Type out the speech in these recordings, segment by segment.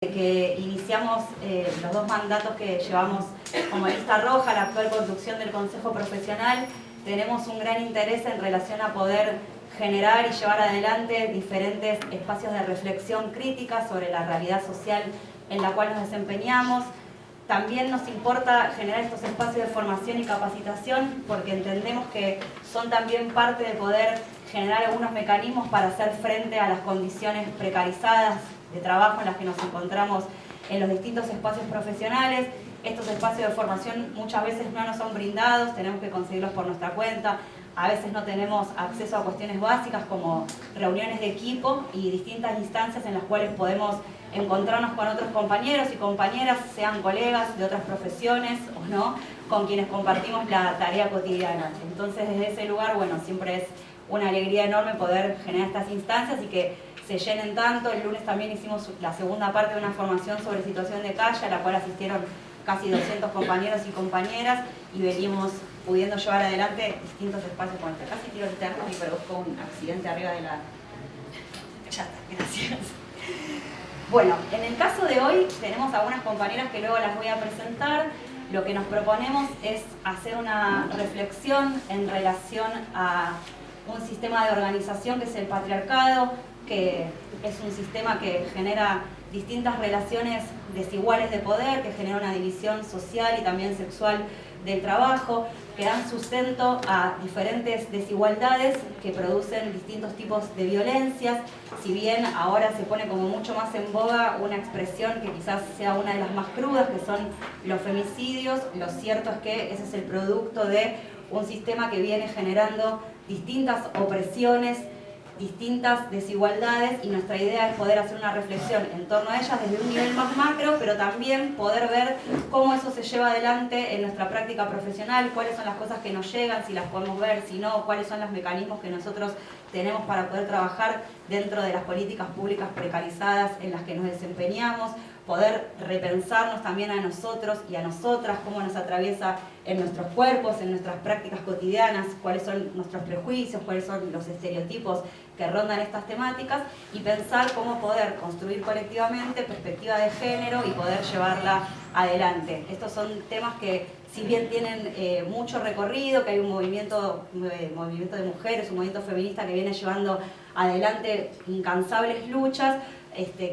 Que iniciamos los dos mandatos que llevamos como lista roja, la actual conducción del Consejo Profesional, tenemos un gran interés en relación a poder generar y llevar adelante diferentes espacios de reflexión crítica sobre la realidad social en la cual nos desempeñamos. También nos importa generar estos espacios de formación y capacitación porque entendemos que son también parte de poder generar algunos mecanismos para hacer frente a las condiciones precarizadas de trabajo en las que nos encontramos en los distintos espacios profesionales. Estos espacios de formación muchas veces no nos son brindados, tenemos que conseguirlos por nuestra cuenta. A veces no tenemos acceso a cuestiones básicas como reuniones de equipo y distintas instancias en las cuales podemos encontrarnos con otros compañeros y compañeras, sean colegas de otras profesiones o no, con quienes compartimos la tarea cotidiana. Entonces, desde ese lugar, bueno, siempre es una alegría enorme poder generar estas instancias y que se llenen tanto. El lunes también hicimos la segunda parte de una formación sobre situación de calle, a la cual asistieron casi 200 compañeros y compañeras y venimos pudiendo llevar adelante distintos espacios con este. Casi tiro el termo y produzco un accidente arriba de la... Ya está, gracias. Bueno, en el caso de hoy tenemos algunas compañeras que luego las voy a presentar. Lo que nos proponemos es hacer una reflexión en relación a un sistema de organización que es el patriarcado, que es un sistema que genera distintas relaciones desiguales de poder, que genera una división social y también sexual del trabajo, que dan sustento a diferentes desigualdades que producen distintos tipos de violencias. Si bien ahora se pone como mucho más en boga una expresión que quizás sea una de las más crudas, que son los femicidios, lo cierto es que ese es el producto de un sistema que viene generando distintas opresiones, distintas desigualdades, y nuestra idea es poder hacer una reflexión en torno a ellas desde un nivel más macro, pero también poder ver cómo eso se lleva adelante en nuestra práctica profesional, cuáles son las cosas que nos llegan, si las podemos ver, si no, cuáles son los mecanismos que nosotros tenemos para poder trabajar dentro de las políticas públicas precarizadas en las que nos desempeñamos, poder repensarnos también a nosotros y a nosotras, cómo nos atraviesa en nuestros cuerpos, en nuestras prácticas cotidianas, cuáles son nuestros prejuicios, cuáles son los estereotipos que rondan estas temáticas, y pensar cómo poder construir colectivamente perspectiva de género y poder llevarla adelante. Estos son temas que, si bien tienen mucho recorrido, que hay un movimiento de mujeres, un movimiento feminista que viene llevando adelante incansables luchas,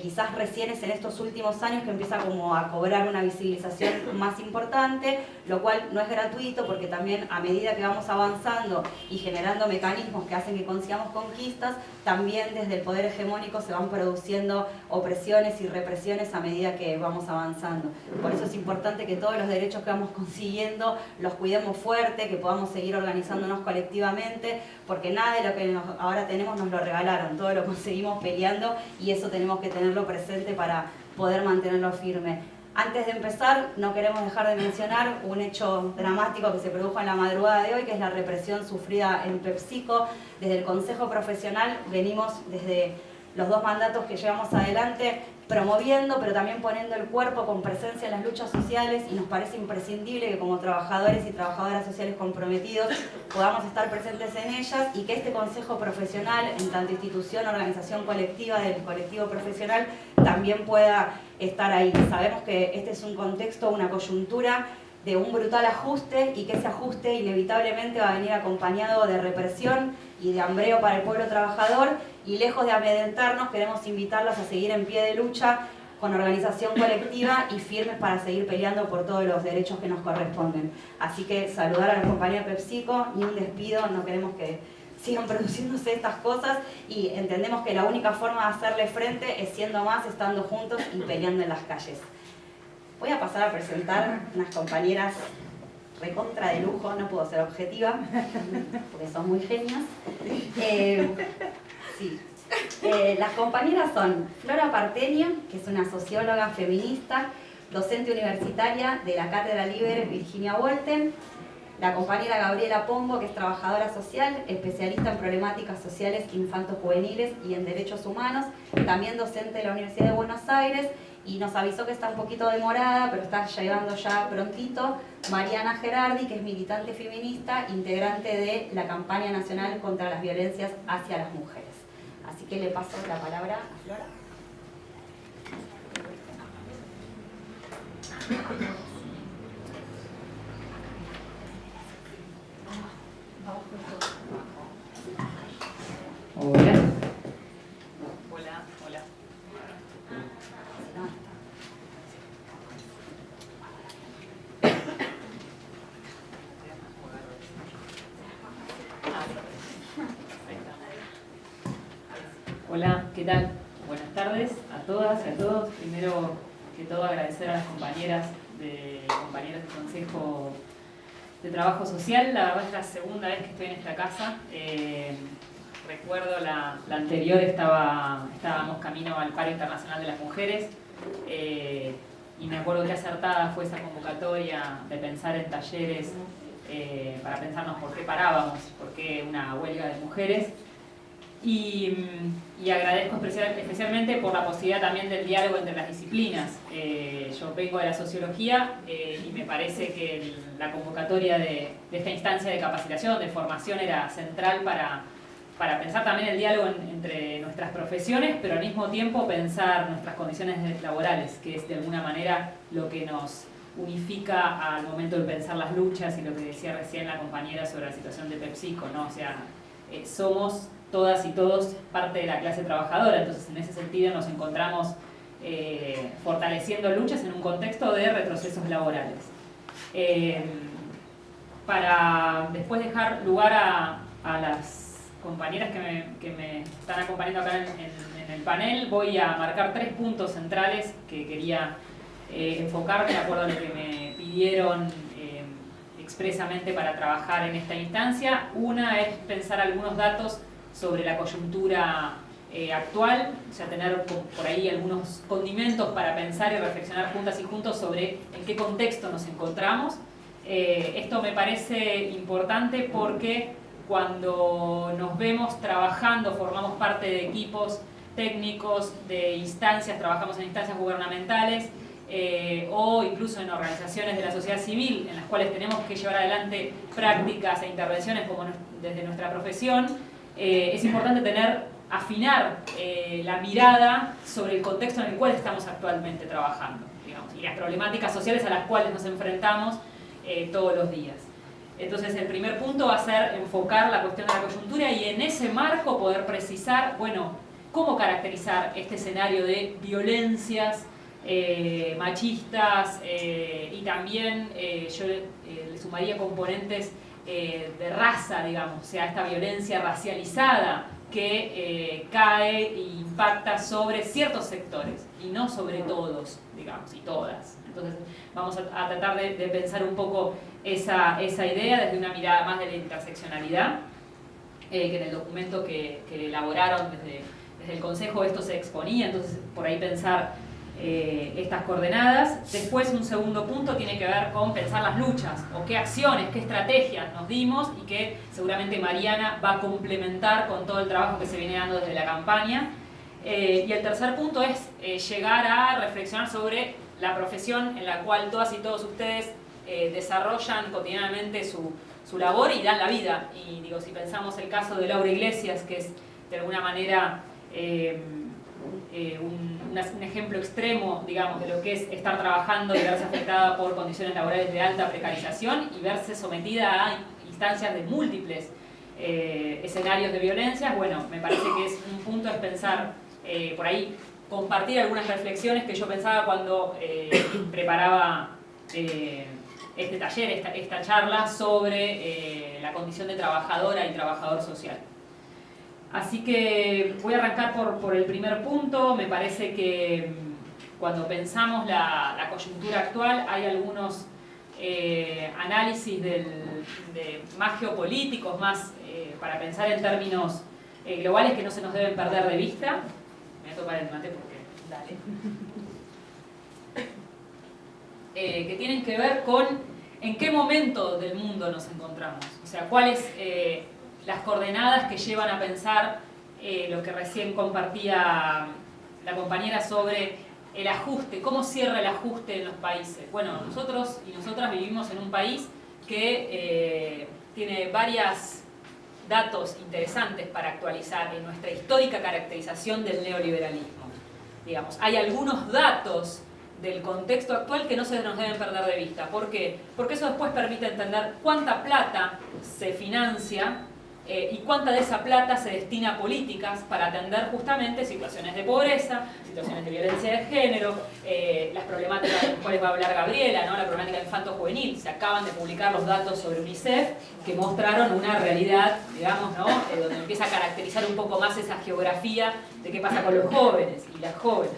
quizás recién es en estos últimos años que empieza como a cobrar una visibilización más importante, lo cual no es gratuito porque también a medida que vamos avanzando y generando mecanismos que hacen que consigamos conquistas, también desde el poder hegemónico se van produciendo opresiones y represiones a medida que vamos avanzando. Por eso es importante que todos los derechos que vamos consiguiendo los cuidemos fuerte, que podamos seguir organizándonos colectivamente, porque nada de lo que ahora tenemos nos lo regalaron, todo lo conseguimos peleando y eso tenemos que tenerlo presente para poder mantenerlo firme. Antes de empezar, no queremos dejar de mencionar un hecho dramático que se produjo en la madrugada de hoy, que es la represión sufrida en PepsiCo. Desde el Consejo Profesional venimos desde los dos mandatos que llevamos adelante promoviendo, pero también poniendo el cuerpo con presencia en las luchas sociales, y nos parece imprescindible que como trabajadores y trabajadoras sociales comprometidos podamos estar presentes en ellas, y que este Consejo Profesional, en tanto institución, organización colectiva del colectivo profesional, también pueda estar ahí. Sabemos que este es un contexto, una coyuntura de un brutal ajuste, y que ese ajuste inevitablemente va a venir acompañado de represión y de hambreo para el pueblo trabajador, y lejos de amedrentarnos queremos invitarlos a seguir en pie de lucha con organización colectiva y firmes para seguir peleando por todos los derechos que nos corresponden. Así que saludar a la compañía PepsiCo, ni un despido, no queremos que sigan produciéndose estas cosas, y entendemos que la única forma de hacerle frente es siendo más, estando juntos y peleando en las calles. Voy a pasar a presentar unas compañeras recontra de lujo, no puedo ser objetiva, porque son muy genias. Sí. Las compañeras son Flora Partenio, que es una socióloga feminista, docente universitaria de la Cátedra Libre Virginia Wolten; la compañera Gabriela Pombo, que es trabajadora social, especialista en problemáticas sociales infanto-juveniles y en derechos humanos, también docente de la Universidad de Buenos Aires, y nos avisó que está un poquito demorada, pero está llegando ya prontito, Mariana Gerardi, que es militante feminista, integrante de la campaña nacional contra las violencias hacia las mujeres. Así que le paso la palabra a Flora. Hola. Hola, hola. Hola, ¿qué tal? Buenas tardes a todas y a todos. Primero que todo agradecer a las compañeras del Consejo de Trabajo Social. La verdad es la segunda vez que estoy en esta casa. Recuerdo la anterior estábamos camino al Paro Internacional de las Mujeres y me acuerdo que acertada fue esa convocatoria de pensar en talleres para pensarnos por qué parábamos, por qué una huelga de mujeres. Y agradezco especialmente por la posibilidad también del diálogo entre las disciplinas. Yo vengo de la sociología y me parece que la convocatoria de esta instancia de capacitación, de formación, era central para pensar también el diálogo entre nuestras profesiones, pero al mismo tiempo pensar nuestras condiciones laborales, que es de alguna manera lo que nos unifica al momento de pensar las luchas y lo que decía recién la compañera sobre la situación de PepsiCo, ¿no? O sea, somos todas y todos parte de la clase trabajadora, entonces en ese sentido nos encontramos fortaleciendo luchas en un contexto de retrocesos laborales. Para después dejar lugar a las compañeras que me están acompañando acá en el panel, voy a marcar 3 puntos centrales que quería enfocar de acuerdo a lo que me pidieron expresamente para trabajar en esta instancia. Una es pensar algunos datos sobre la coyuntura actual, o sea, tener por ahí algunos condimentos para pensar y reflexionar juntas y juntos sobre en qué contexto nos encontramos. Esto me parece importante porque cuando nos vemos trabajando, formamos parte de equipos técnicos, de instancias, trabajamos en instancias gubernamentales o incluso en organizaciones de la sociedad civil en las cuales tenemos que llevar adelante prácticas e intervenciones como desde nuestra profesión, es importante afinar la mirada sobre el contexto en el cual estamos actualmente trabajando, digamos, y las problemáticas sociales a las cuales nos enfrentamos todos los días. Entonces el primer punto va a ser enfocar la cuestión de la coyuntura y en ese marco poder precisar, bueno, cómo caracterizar este escenario de violencias machistas y también yo le sumaría componentes de raza, digamos, o sea, esta violencia racializada que cae e impacta sobre ciertos sectores y no sobre todos, digamos, y todas. Entonces vamos a tratar de pensar un poco esa idea desde una mirada más de la interseccionalidad, que en el documento que elaboraron desde el Consejo esto se exponía, entonces por ahí pensar estas coordenadas. Después un segundo punto tiene que ver con pensar las luchas, o qué acciones, qué estrategias nos dimos y que seguramente Mariana va a complementar con todo el trabajo que se viene dando desde la campaña. Y el tercer punto es llegar a reflexionar sobre la profesión en la cual todas y todos ustedes desarrollan cotidianamente su labor y dan la vida. Y digo, si pensamos el caso de Laura Iglesias, que es de alguna manera un ejemplo extremo, digamos, de lo que es estar trabajando y verse afectada por condiciones laborales de alta precarización y verse sometida a instancias de múltiples escenarios de violencia. Bueno, me parece que es un punto es pensar, por ahí, compartir algunas reflexiones que yo pensaba cuando preparaba este taller, esta charla sobre la condición de trabajadora y trabajador social. Así que voy a arrancar por el primer punto. Me parece que cuando pensamos la coyuntura actual hay algunos análisis más geopolíticos, más para pensar en términos globales que no se nos deben perder de vista. Me voy a tomar el mate porque... Dale. Que tienen que ver con en qué momento del mundo nos encontramos. O sea, cuáles las coordenadas que llevan a pensar lo que recién compartía la compañera sobre el ajuste, cómo cierra el ajuste en los países. Bueno, nosotros y nosotras vivimos en un país que tiene varios datos interesantes para actualizar en nuestra histórica caracterización del neoliberalismo. Digamos, hay algunos datos del contexto actual que no se nos deben perder de vista. ¿Por qué? Porque eso después permite entender cuánta plata se financia y cuánta de esa plata se destina a políticas para atender justamente situaciones de pobreza, situaciones de violencia de género, las problemáticas de las cuales va a hablar Gabriela, ¿no? La problemática infanto-juvenil. Se acaban de publicar los datos sobre UNICEF que mostraron una realidad, digamos, ¿no? Donde empieza a caracterizar un poco más esa geografía de qué pasa con los jóvenes y las jóvenes.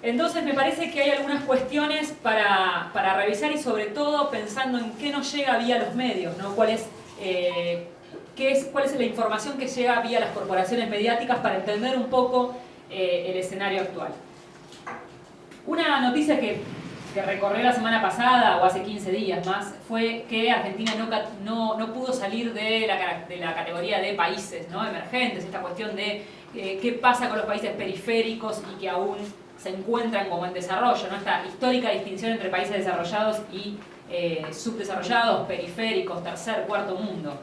Entonces me parece que hay algunas cuestiones para revisar y sobre todo pensando en qué nos llega vía los medios, ¿no? ¿Cuál es la información que llega vía las corporaciones mediáticas para entender un poco el escenario actual? Una noticia que recorrió la semana pasada o hace 15 días más fue que Argentina no pudo salir de la categoría de países, ¿no? Emergentes, esta cuestión de qué pasa con los países periféricos y que aún se encuentran como en desarrollo, ¿no? Esta histórica distinción entre países desarrollados y subdesarrollados, periféricos, tercer, cuarto mundo.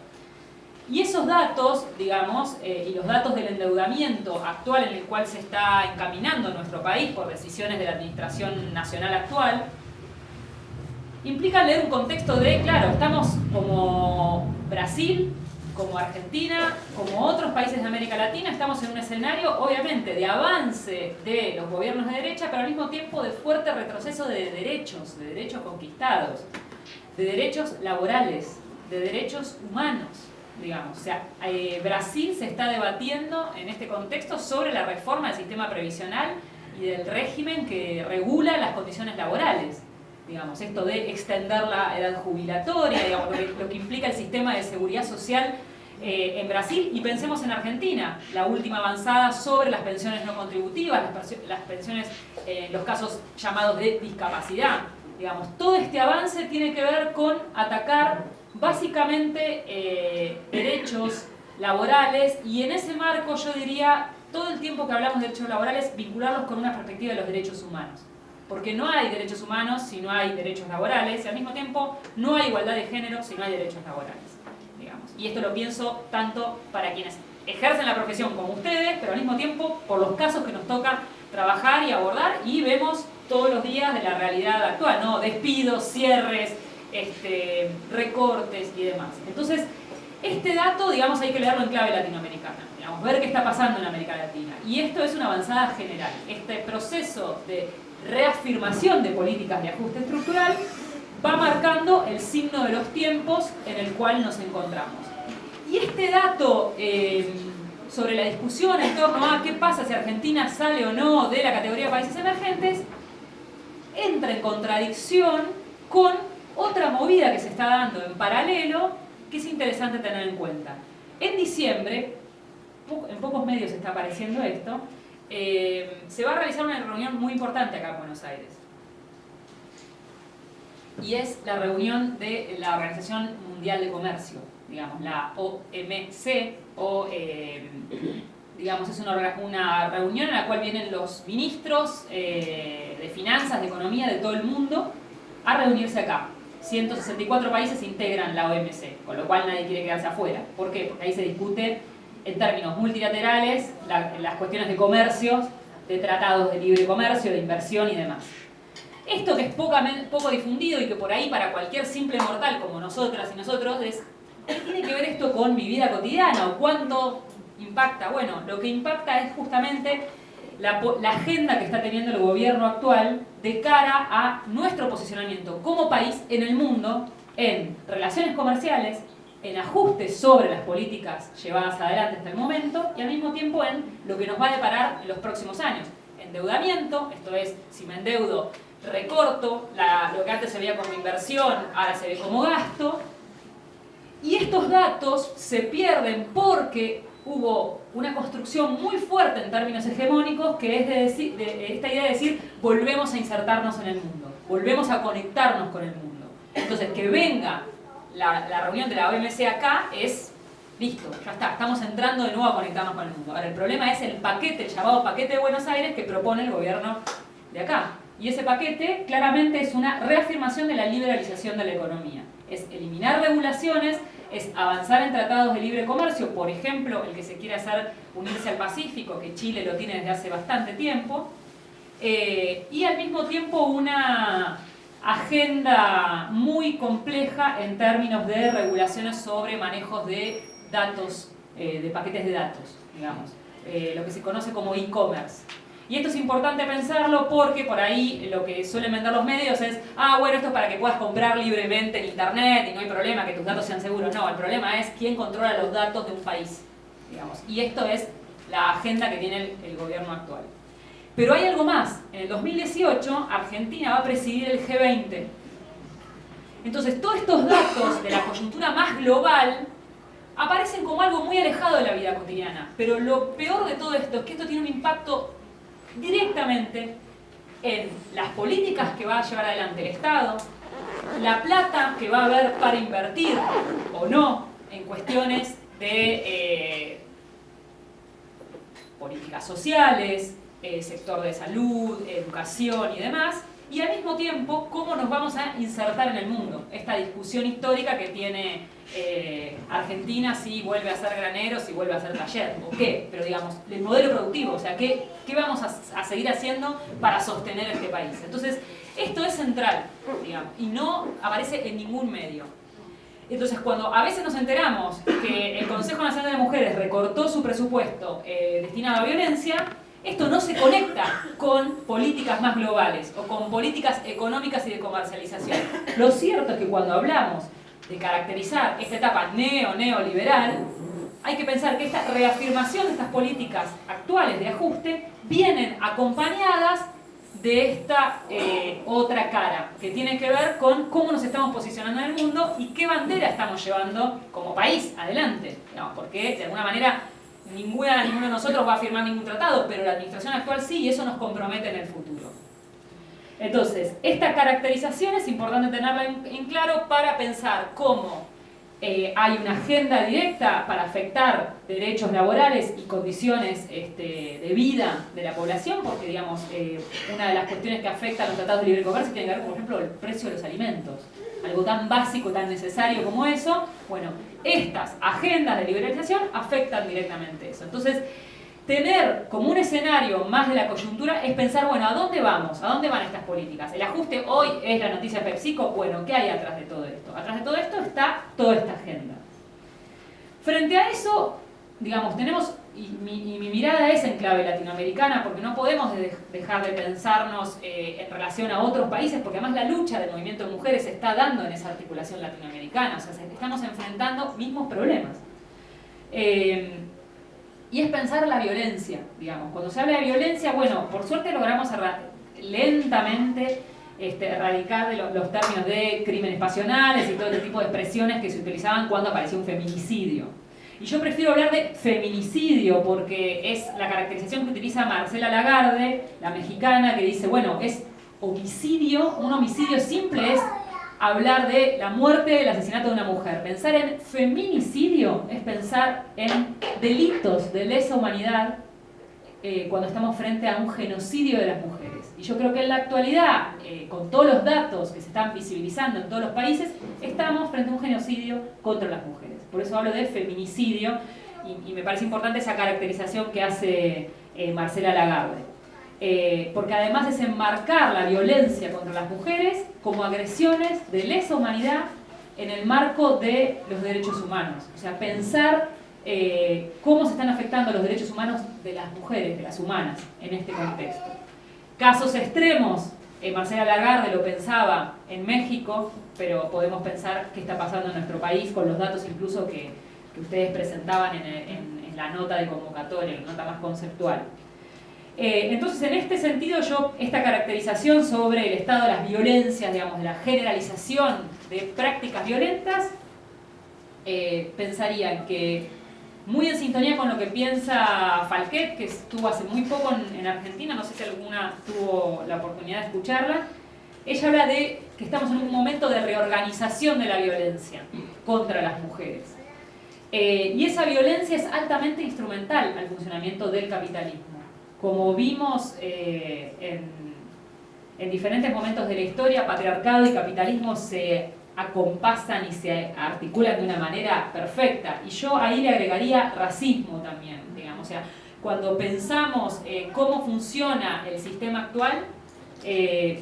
Y esos datos, digamos, y los datos del endeudamiento actual en el cual se está encaminando nuestro país por decisiones de la administración nacional actual, implican leer un contexto de, claro, estamos como Brasil, como Argentina, como otros países de América Latina, estamos en un escenario, obviamente, de avance de los gobiernos de derecha, pero al mismo tiempo de fuerte retroceso de derechos conquistados, de derechos laborales, de derechos humanos, digamos. O sea, Brasil se está debatiendo en este contexto sobre la reforma del sistema previsional y del régimen que regula las condiciones laborales. Digamos, esto de extender la edad jubilatoria, digamos, lo que implica el sistema de seguridad social en Brasil, y pensemos en Argentina, la última avanzada sobre las pensiones no contributivas, las pensiones en los casos llamados de discapacidad. Digamos, todo este avance tiene que ver con atacar básicamente derechos laborales, y en ese marco yo diría, todo el tiempo que hablamos de derechos laborales, vincularlos con una perspectiva de los derechos humanos. Porque no hay derechos humanos si no hay derechos laborales, y al mismo tiempo no hay igualdad de género si no hay derechos laborales, digamos. Y esto lo pienso tanto para quienes ejercen la profesión como ustedes, pero al mismo tiempo por los casos que nos toca trabajar y abordar, y vemos todos los días de la realidad actual, ¿no? Despidos, cierres, recortes y demás. Entonces, este dato, digamos, hay que leerlo en clave latinoamericana, digamos, ver qué está pasando en América Latina. Y esto es una avanzada general. Este proceso de reafirmación de políticas de ajuste estructural va marcando el signo de los tiempos en el cual nos encontramos. Y este dato sobre la discusión en torno a qué pasa si Argentina sale o no de la categoría de países emergentes entra en contradicción con otra movida que se está dando en paralelo, que es interesante tener en cuenta. En diciembre, en pocos medios está apareciendo esto, se va a realizar una reunión muy importante acá en Buenos Aires. Y es la reunión de la Organización Mundial de Comercio, digamos, la OMC, digamos, es una reunión en la cual vienen los ministros de finanzas, de economía de todo el mundo a reunirse acá. 164 países integran la OMC, con lo cual nadie quiere quedarse afuera. ¿Por qué? Porque ahí se discute en términos multilaterales las cuestiones de comercio, de tratados de libre comercio, de inversión y demás. Esto que es poco difundido y que por ahí para cualquier simple mortal como nosotras y nosotros es, ¿qué tiene que ver esto con mi vida cotidiana o cuánto impacta? Bueno, lo que impacta es justamente la agenda que está teniendo el gobierno actual de cara a nuestro posicionamiento como país en el mundo, en relaciones comerciales, en ajustes sobre las políticas llevadas adelante hasta el momento, y al mismo tiempo en lo que nos va a deparar en los próximos años. Endeudamiento, esto es, si me endeudo, recorto, lo que antes se veía como inversión, ahora se ve como gasto, y estos datos se pierden porque hubo una construcción muy fuerte en términos hegemónicos, que es de esta idea de decir, volvemos a insertarnos en el mundo, volvemos a conectarnos con el mundo. Entonces, que venga la reunión de la OMC acá es, listo, ya está, estamos entrando de nuevo a conectarnos con el mundo. Ahora, el problema es el paquete, el llamado paquete de Buenos Aires, que propone el gobierno de acá. Y ese paquete claramente es una reafirmación de la liberalización de la economía. Es eliminar regulaciones, es avanzar en tratados de libre comercio, por ejemplo, el que se quiere hacer unirse al Pacífico, que Chile lo tiene desde hace bastante tiempo, y al mismo tiempo una agenda muy compleja en términos de regulaciones sobre manejos de datos, de paquetes de datos, digamos, lo que se conoce como e-commerce. Y esto es importante pensarlo porque por ahí lo que suelen vender los medios es bueno, esto es para que puedas comprar libremente en internet y no hay problema que tus datos sean seguros. No, el problema es quién controla los datos de un país, digamos. Y esto es la agenda que tiene el gobierno actual. Pero hay algo más. En el 2018 Argentina va a presidir el G20. Entonces todos estos datos de la coyuntura más global aparecen como algo muy alejado de la vida cotidiana. Pero lo peor de todo esto es que esto tiene un impacto directamente en las políticas que va a llevar adelante el Estado, la plata que va a haber para invertir o no en cuestiones de políticas sociales, sector de salud, educación y demás, y al mismo tiempo cómo nos vamos a insertar en el mundo. Esta discusión histórica que tiene Argentina, si vuelve a ser granero, si vuelve a ser taller, o qué, pero digamos, el modelo productivo, o sea, ¿qué vamos a seguir haciendo para sostener este país? Entonces, esto es central, digamos, y no aparece en ningún medio. Entonces, cuando a veces nos enteramos que el Consejo Nacional de Mujeres recortó su presupuesto destinado a violencia, esto no se conecta con políticas más globales o con políticas económicas y de comercialización. Lo cierto es que cuando hablamos de caracterizar esta etapa neoliberal, hay que pensar que esta reafirmación de estas políticas actuales de ajuste vienen acompañadas de esta otra cara, que tiene que ver con cómo nos estamos posicionando en el mundo y qué bandera estamos llevando como país adelante, digamos, porque de alguna manera ninguno de nosotros va a firmar ningún tratado, pero la administración actual sí, y eso nos compromete en el futuro. Entonces, esta caracterización es importante tenerla en claro para pensar cómo hay una agenda directa para afectar derechos laborales y condiciones de vida de la población, porque digamos, una de las cuestiones que afecta a los tratados de libre comercio tiene que ver, por ejemplo, el precio de los alimentos. Algo tan básico, tan necesario como eso, bueno, estas agendas de liberalización afectan directamente eso. Entonces, tener como un escenario más de la coyuntura es pensar, bueno, ¿a dónde vamos? ¿A dónde van estas políticas? El ajuste hoy es la noticia de PepsiCo. Bueno, ¿qué hay atrás de todo esto? Atrás de todo esto está toda esta agenda. Frente a eso, digamos, tenemos, y mi mirada es en clave latinoamericana, porque no podemos dejar de pensarnos en relación a otros países, porque además la lucha del movimiento de mujeres se está dando en esa articulación latinoamericana, o sea, estamos enfrentando mismos problemas. Y es pensar la violencia, digamos. Cuando se habla de violencia, bueno, por suerte logramos lentamente erradicar los términos de crímenes pasionales y todo este tipo de expresiones que se utilizaban cuando apareció un feminicidio. Y yo prefiero hablar de feminicidio porque es la caracterización que utiliza Marcela Lagarde, la mexicana, que dice, bueno, es homicidio, un homicidio simple es hablar de la muerte, el asesinato de una mujer. Pensar en feminicidio es pensar en delitos de lesa humanidad cuando estamos frente a un genocidio de las mujeres. Y yo creo que en la actualidad, con todos los datos que se están visibilizando en todos los países, estamos frente a un genocidio contra las mujeres. Por eso hablo de feminicidio y me parece importante esa caracterización que hace Marcela Lagarde. Porque además es enmarcar la violencia contra las mujeres como agresiones de lesa humanidad en el marco de los derechos humanos. O sea, pensar cómo se están afectando los derechos humanos de las mujeres, de las humanas, en este contexto. Casos extremos, Marcela Lagarde lo pensaba en México, pero podemos pensar qué está pasando en nuestro país con los datos incluso que ustedes presentaban en la nota de convocatoria, la nota más conceptual. Entonces, en este sentido, esta caracterización sobre el estado de las violencias, digamos, de la generalización de prácticas violentas, pensaría que, muy en sintonía con lo que piensa Falquet, que estuvo hace muy poco en Argentina, no sé si alguna tuvo la oportunidad de escucharla, ella habla de que estamos en un momento de reorganización de la violencia contra las mujeres. Y esa violencia es altamente instrumental al funcionamiento del capitalismo. Como vimos en diferentes momentos de la historia, patriarcado y capitalismo se acompasan y se articulan de una manera perfecta. Y yo ahí le agregaría racismo también, digamos. O sea, cuando pensamos cómo funciona el sistema actual,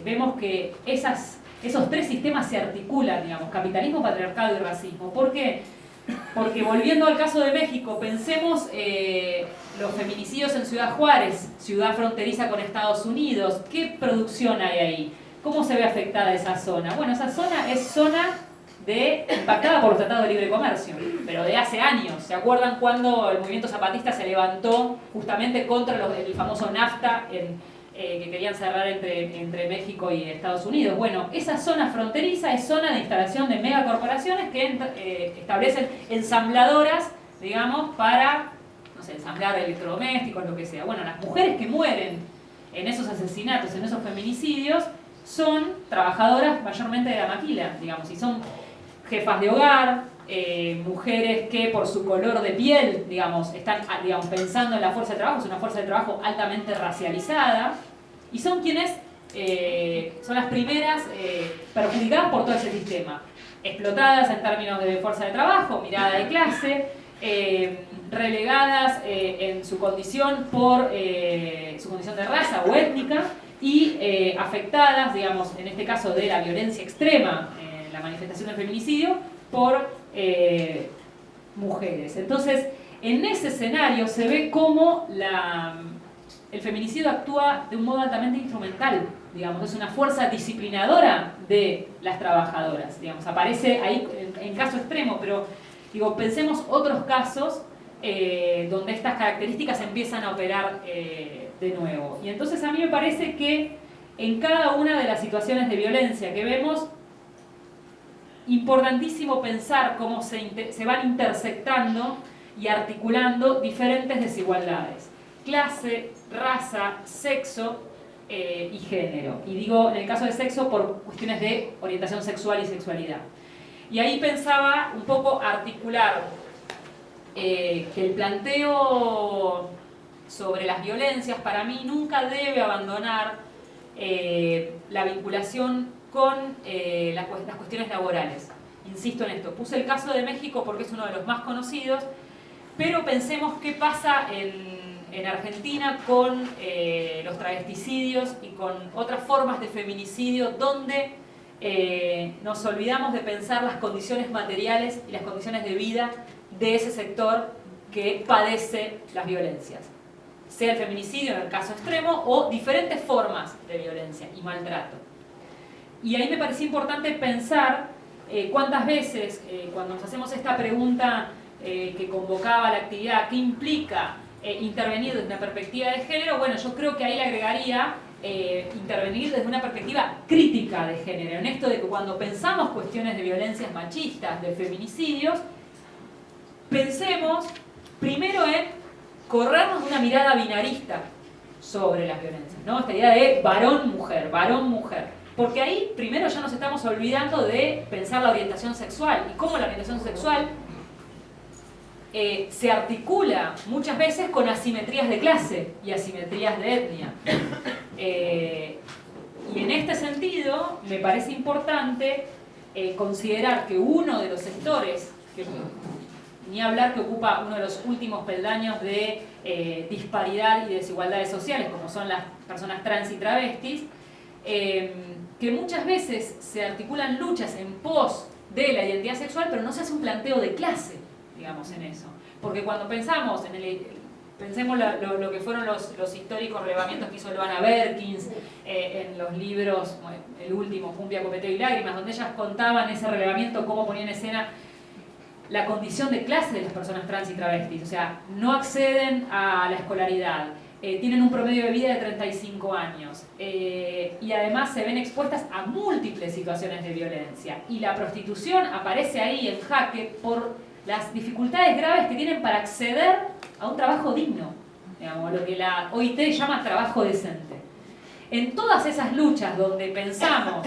vemos que esos tres sistemas se articulan, digamos, capitalismo, patriarcado y racismo. ¿Por qué? Porque volviendo al caso de México, pensemos los feminicidios en Ciudad Juárez, ciudad fronteriza con Estados Unidos. ¿Qué producción hay ahí? ¿Cómo se ve afectada esa zona? Bueno, esa zona es zona impactada por los tratados de libre comercio, pero de hace años. ¿Se acuerdan cuando el movimiento zapatista se levantó justamente contra el famoso NAFTA que querían cerrar entre México y Estados Unidos? Bueno, esa zona fronteriza es zona de instalación de megacorporaciones que establecen ensambladoras, digamos, para, no sé, ensamblar electrodomésticos, lo que sea. Bueno, las mujeres que mueren en esos asesinatos, en esos feminicidios, son trabajadoras mayormente de la maquila, digamos, y son jefas de hogar, mujeres que por su color de piel, digamos, están pensando en la fuerza de trabajo, es una fuerza de trabajo altamente racializada, y son quienes son las primeras perjudicadas por todo ese sistema, explotadas en términos de fuerza de trabajo, mirada de clase, relegadas en su condición por su condición de raza o étnica, y afectadas, digamos, en este caso de la violencia extrema, la manifestación del feminicidio, por mujeres. Entonces, en ese escenario se ve cómo el feminicidio actúa de un modo altamente instrumental, digamos, es una fuerza disciplinadora de las trabajadoras, digamos, aparece ahí en caso extremo, pero digo, pensemos otros casos donde estas características empiezan a operar de nuevo. Y entonces a mí me parece que en cada una de las situaciones de violencia que vemos, importantísimo pensar cómo se van intersectando y articulando diferentes desigualdades. Clase, raza, sexo y género. Y digo, en el caso de sexo, por cuestiones de orientación sexual y sexualidad. Y ahí pensaba un poco articular que el planteo sobre las violencias para mí nunca debe abandonar la vinculación con las cuestiones laborales. Insisto en esto, puse el caso de México porque es uno de los más conocidos, pero pensemos qué pasa en Argentina con los travesticidios y con otras formas de feminicidio donde nos olvidamos de pensar las condiciones materiales y las condiciones de vida de ese sector que padece las violencias, sea el feminicidio en el caso extremo o diferentes formas de violencia y maltrato. Y ahí me parecía importante pensar cuántas veces cuando nos hacemos esta pregunta que convocaba la actividad, ¿qué implica intervenir desde una perspectiva de género? Bueno, yo creo que ahí le agregaría intervenir desde una perspectiva crítica de género, en esto de que cuando pensamos cuestiones de violencias machistas, de feminicidios, pensemos primero en corrernos de una mirada binarista sobre las violencias, ¿no? Esta idea de varón-mujer, varón-mujer. Porque ahí primero ya nos estamos olvidando de pensar la orientación sexual y cómo la orientación sexual se articula muchas veces con asimetrías de clase y asimetrías de etnia. Y en este sentido me parece importante considerar que uno de los sectores, ni hablar que ocupa uno de los últimos peldaños de disparidad y desigualdades sociales, como son las personas trans y travestis, que muchas veces se articulan luchas en pos de la identidad sexual, pero no se hace un planteo de clase, digamos, en eso. Porque cuando pensamos pensemos lo que fueron los históricos relevamientos que hizo Luana Berkins en los libros, bueno, el último, Cumbia, Copeteo y Lágrimas, donde ellas contaban ese relevamiento, cómo ponían en escena la condición de clase de las personas trans y travestis. O sea, no acceden a la escolaridad, tienen un promedio de vida de 35 años y además se ven expuestas a múltiples situaciones de violencia. Y la prostitución aparece ahí en jaque por las dificultades graves que tienen para acceder a un trabajo digno, digamos, lo que la OIT llama trabajo decente. En todas esas luchas donde pensamos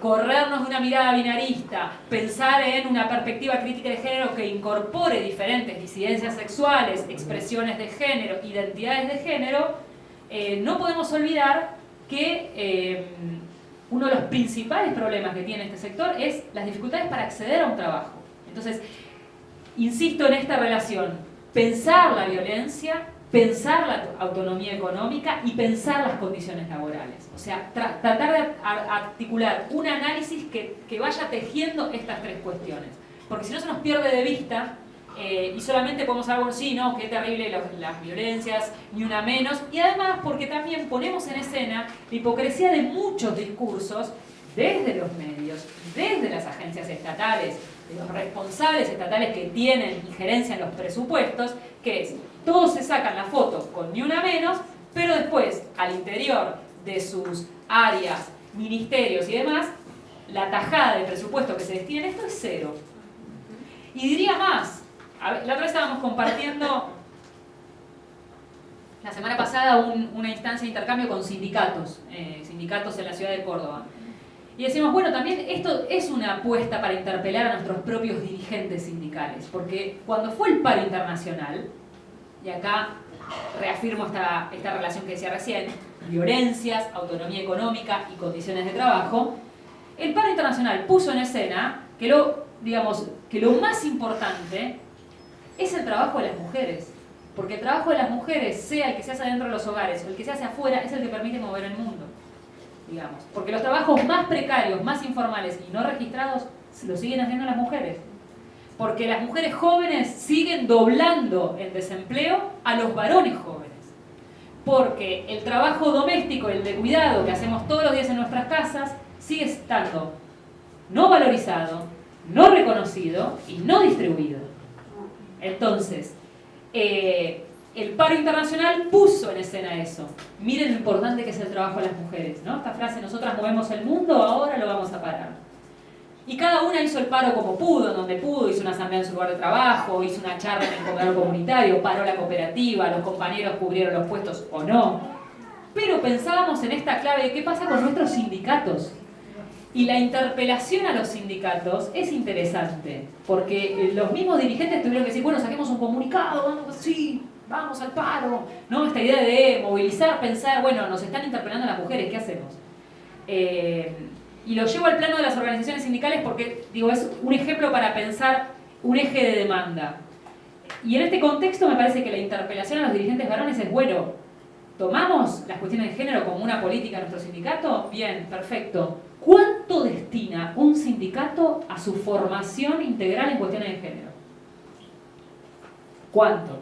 corrernos de una mirada binarista, pensar en una perspectiva crítica de género que incorpore diferentes disidencias sexuales, expresiones de género, identidades de género, no podemos olvidar que uno de los principales problemas que tiene este sector es las dificultades para acceder a un trabajo. Entonces, insisto en esta relación, pensar la violencia pensar la autonomía económica y pensar las condiciones laborales. O sea, tratar de articular un análisis que vaya tejiendo estas tres cuestiones. Porque si no se nos pierde de vista y solamente podemos hablar, bueno, sí, no, qué terrible las violencias, ni una menos. Y además porque también ponemos en escena la hipocresía de muchos discursos desde los medios, desde las agencias estatales, de los responsables estatales que tienen injerencia en los presupuestos, que es, todos se sacan la foto con ni una menos, pero después, al interior de sus áreas, ministerios y demás, la tajada de presupuesto que se destina a esto es cero. Y diría más, la otra vez estábamos compartiendo, la semana pasada, una instancia de intercambio con sindicatos en la ciudad de Córdoba. Y decimos, bueno, también esto es una apuesta para interpelar a nuestros propios dirigentes sindicales, porque cuando fue el paro internacional, y acá reafirmo esta relación que decía recién, violencias, autonomía económica y condiciones de trabajo, el paro internacional puso en escena que lo más importante es el trabajo de las mujeres, porque el trabajo de las mujeres, sea el que se hace dentro de los hogares o el que se hace afuera, es el que permite mover el mundo. Digamos, porque los trabajos más precarios, más informales y no registrados lo siguen haciendo las mujeres. Porque las mujeres jóvenes siguen doblando el desempleo a los varones jóvenes. Porque el trabajo doméstico, el de cuidado que hacemos todos los días en nuestras casas, sigue estando no valorizado, no reconocido y no distribuido. Entonces, el paro internacional puso en escena eso. Miren lo importante que es el trabajo de las mujeres, ¿no? Esta frase, nosotras movemos el mundo, ahora lo vamos a parar. Y cada una hizo el paro como pudo, en donde pudo, hizo una asamblea en su lugar de trabajo, hizo una charla en el comedor comunitario, paró la cooperativa, los compañeros cubrieron los puestos o no. Pero pensábamos en esta clave de qué pasa con nuestros sindicatos. Y la interpelación a los sindicatos es interesante, porque los mismos dirigentes tuvieron que decir, bueno, saquemos un comunicado, sí, vamos al paro, ¿no? Esta idea de movilizar, pensar, bueno, nos están interpelando las mujeres, ¿qué hacemos? Y lo llevo al plano de las organizaciones sindicales porque, digo, es un ejemplo para pensar un eje de demanda. Y en este contexto me parece que la interpelación a los dirigentes varones es, bueno, ¿tomamos las cuestiones de género como una política en nuestro sindicato? Bien, perfecto. ¿Cuánto destina un sindicato a su formación integral en cuestiones de género? ¿Cuánto?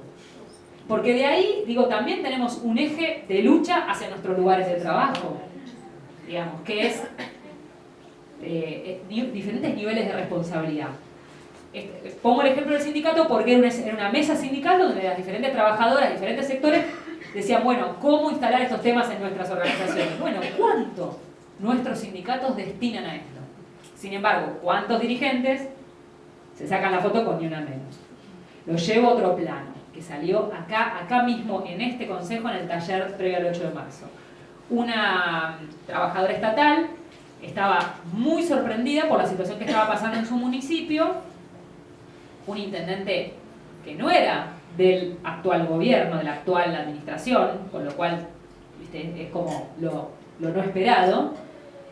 Porque de ahí, digo, también tenemos un eje de lucha hacia nuestros lugares de trabajo, digamos, que es diferentes niveles de responsabilidad. Pongo el ejemplo del sindicato porque era una mesa sindical donde las diferentes trabajadoras, diferentes sectores, decían, bueno, ¿cómo instalar estos temas en nuestras organizaciones? Bueno, ¿cuánto nuestros sindicatos destinan a esto? Sin embargo, ¿cuántos dirigentes se sacan la foto con ni una menos? Lo llevo a otro plano, que salió acá mismo en este consejo, en el taller previo al 8 de marzo. Una trabajadora estatal estaba muy sorprendida por la situación que estaba pasando en su municipio. Un intendente que no era del actual gobierno, de la actual administración, con lo cual, ¿viste?, es como lo no esperado,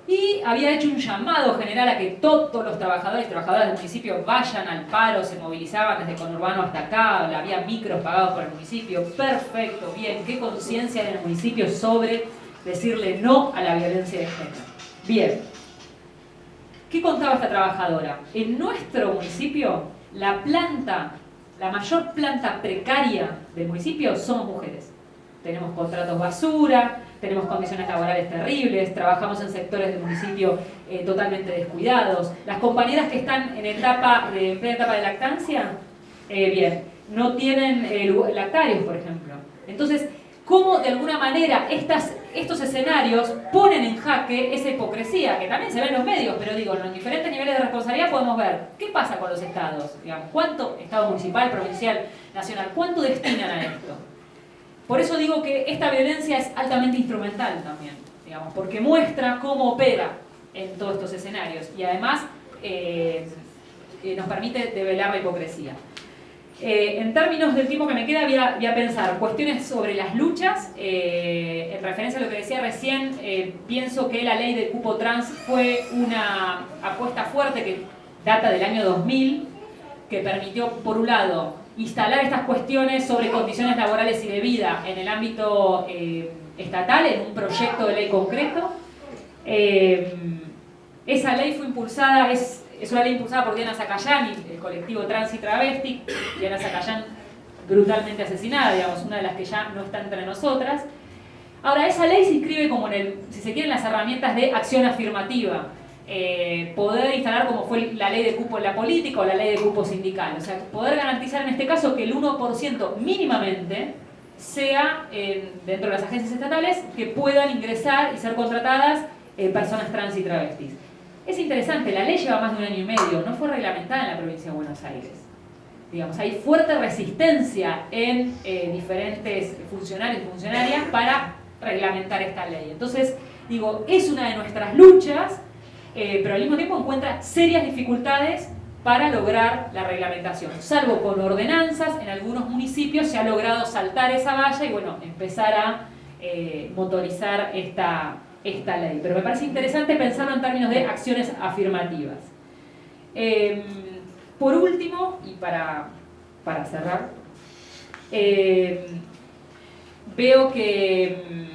y había hecho un llamado general a que todos los trabajadores y trabajadoras del municipio vayan al paro, se movilizaban desde Conurbano hasta acá, había micros pagados por el municipio. Perfecto, bien, ¿qué conciencia hay en el municipio sobre decirle no a la violencia de género? Bien. ¿Qué contaba esta trabajadora? En nuestro municipio, la mayor planta precaria del municipio somos mujeres. Tenemos contratos basura, tenemos condiciones laborales terribles, trabajamos en sectores del municipio totalmente descuidados. Las compañeras que están en plena etapa de lactancia, bien, no tienen lactarios, por ejemplo. Entonces, ¿cómo de alguna manera estos escenarios ponen en jaque esa hipocresía, que también se ve en los medios, pero digo, en los diferentes niveles de responsabilidad podemos ver qué pasa con los estados, digamos, cuánto, estado municipal, provincial, nacional, cuánto destinan a esto? Por eso digo que esta violencia es altamente instrumental también, digamos, porque muestra cómo opera en todos estos escenarios y además nos permite develar la hipocresía. En términos del tiempo que me queda, voy a pensar cuestiones sobre las luchas. En referencia a lo que decía recién, pienso que la ley del cupo trans fue una apuesta fuerte que data del año 2000, que permitió, por un lado, instalar estas cuestiones sobre condiciones laborales y de vida en el ámbito estatal, en un proyecto de ley concreto. Esa ley fue impulsada, es una ley impulsada por Diana Zacayán y el colectivo Trans y Travesti. Diana Zacayán brutalmente asesinada, digamos, una de las que ya no está entre nosotras. Ahora, esa ley se inscribe como si se quieren, las herramientas de acción afirmativa. Poder instalar como fue la ley de cupo en la política o la ley de cupo sindical. O sea, poder garantizar en este caso que el 1% mínimamente sea dentro de las agencias estatales que puedan ingresar y ser contratadas personas trans y travestis. Es interesante, la ley lleva más de 1 año y medio, no fue reglamentada en la provincia de Buenos Aires. Digamos, hay fuerte resistencia en diferentes funcionarios y funcionarias para reglamentar esta ley. Entonces, digo, es una de nuestras luchas, pero al mismo tiempo encuentra serias dificultades para lograr la reglamentación. Salvo con ordenanzas, en algunos municipios se ha logrado saltar esa valla y bueno, empezar a motorizar esta ley. Pero me parece interesante pensarlo en términos de acciones afirmativas. Por último, y para cerrar, veo que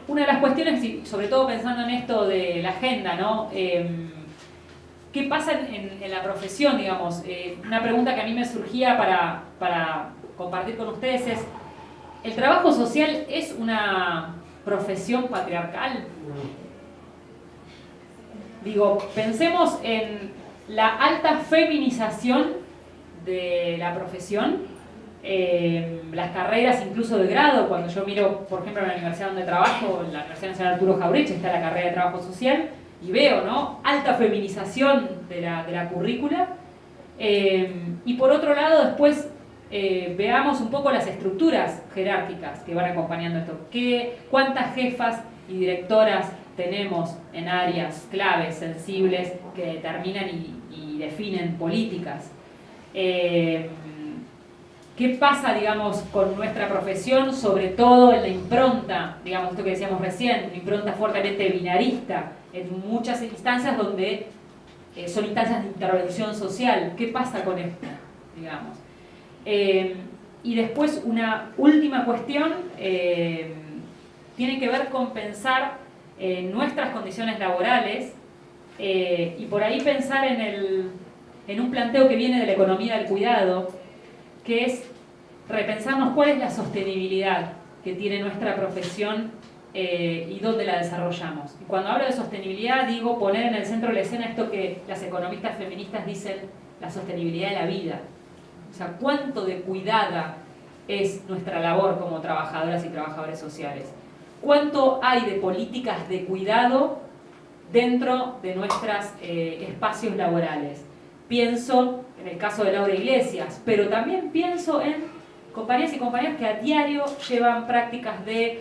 una de las cuestiones, y sobre todo pensando en esto de la agenda, ¿no? ¿Qué pasa en la profesión, digamos? Una pregunta que a mí me surgía para compartir con ustedes es, ¿el trabajo social es una profesión patriarcal? Digo, pensemos en la alta feminización de la profesión, las carreras incluso de grado. Cuando yo miro, por ejemplo, en la universidad donde trabajo, en la Universidad Nacional Arturo Jauretche, está la carrera de trabajo social, y veo, ¿no?, alta feminización de la currícula. Y por otro lado, después veamos un poco las estructuras jerárquicas que van acompañando esto. ¿Cuántas jefas y directoras tenemos en áreas claves, sensibles, que determinan y definen políticas? ¿Qué pasa, digamos, con nuestra profesión, sobre todo en la impronta, digamos, esto que decíamos recién, una impronta fuertemente binarista, en muchas instancias donde son instancias de intervención social? ¿Qué pasa con esto, digamos? Y después una última cuestión tiene que ver con pensar nuestras condiciones laborales y por ahí pensar en un planteo que viene de la economía del cuidado, que es repensarnos cuál es la sostenibilidad que tiene nuestra profesión y dónde la desarrollamos. Y cuando hablo de sostenibilidad, digo poner en el centro de la escena esto que las economistas feministas dicen, la sostenibilidad de la vida. O sea, cuánto de cuidada es nuestra labor como trabajadoras y trabajadores sociales. Cuánto hay de políticas de cuidado dentro de nuestros espacios laborales. Pienso en el caso de Laura Iglesias, pero también pienso en compañeras y compañeros que a diario llevan prácticas de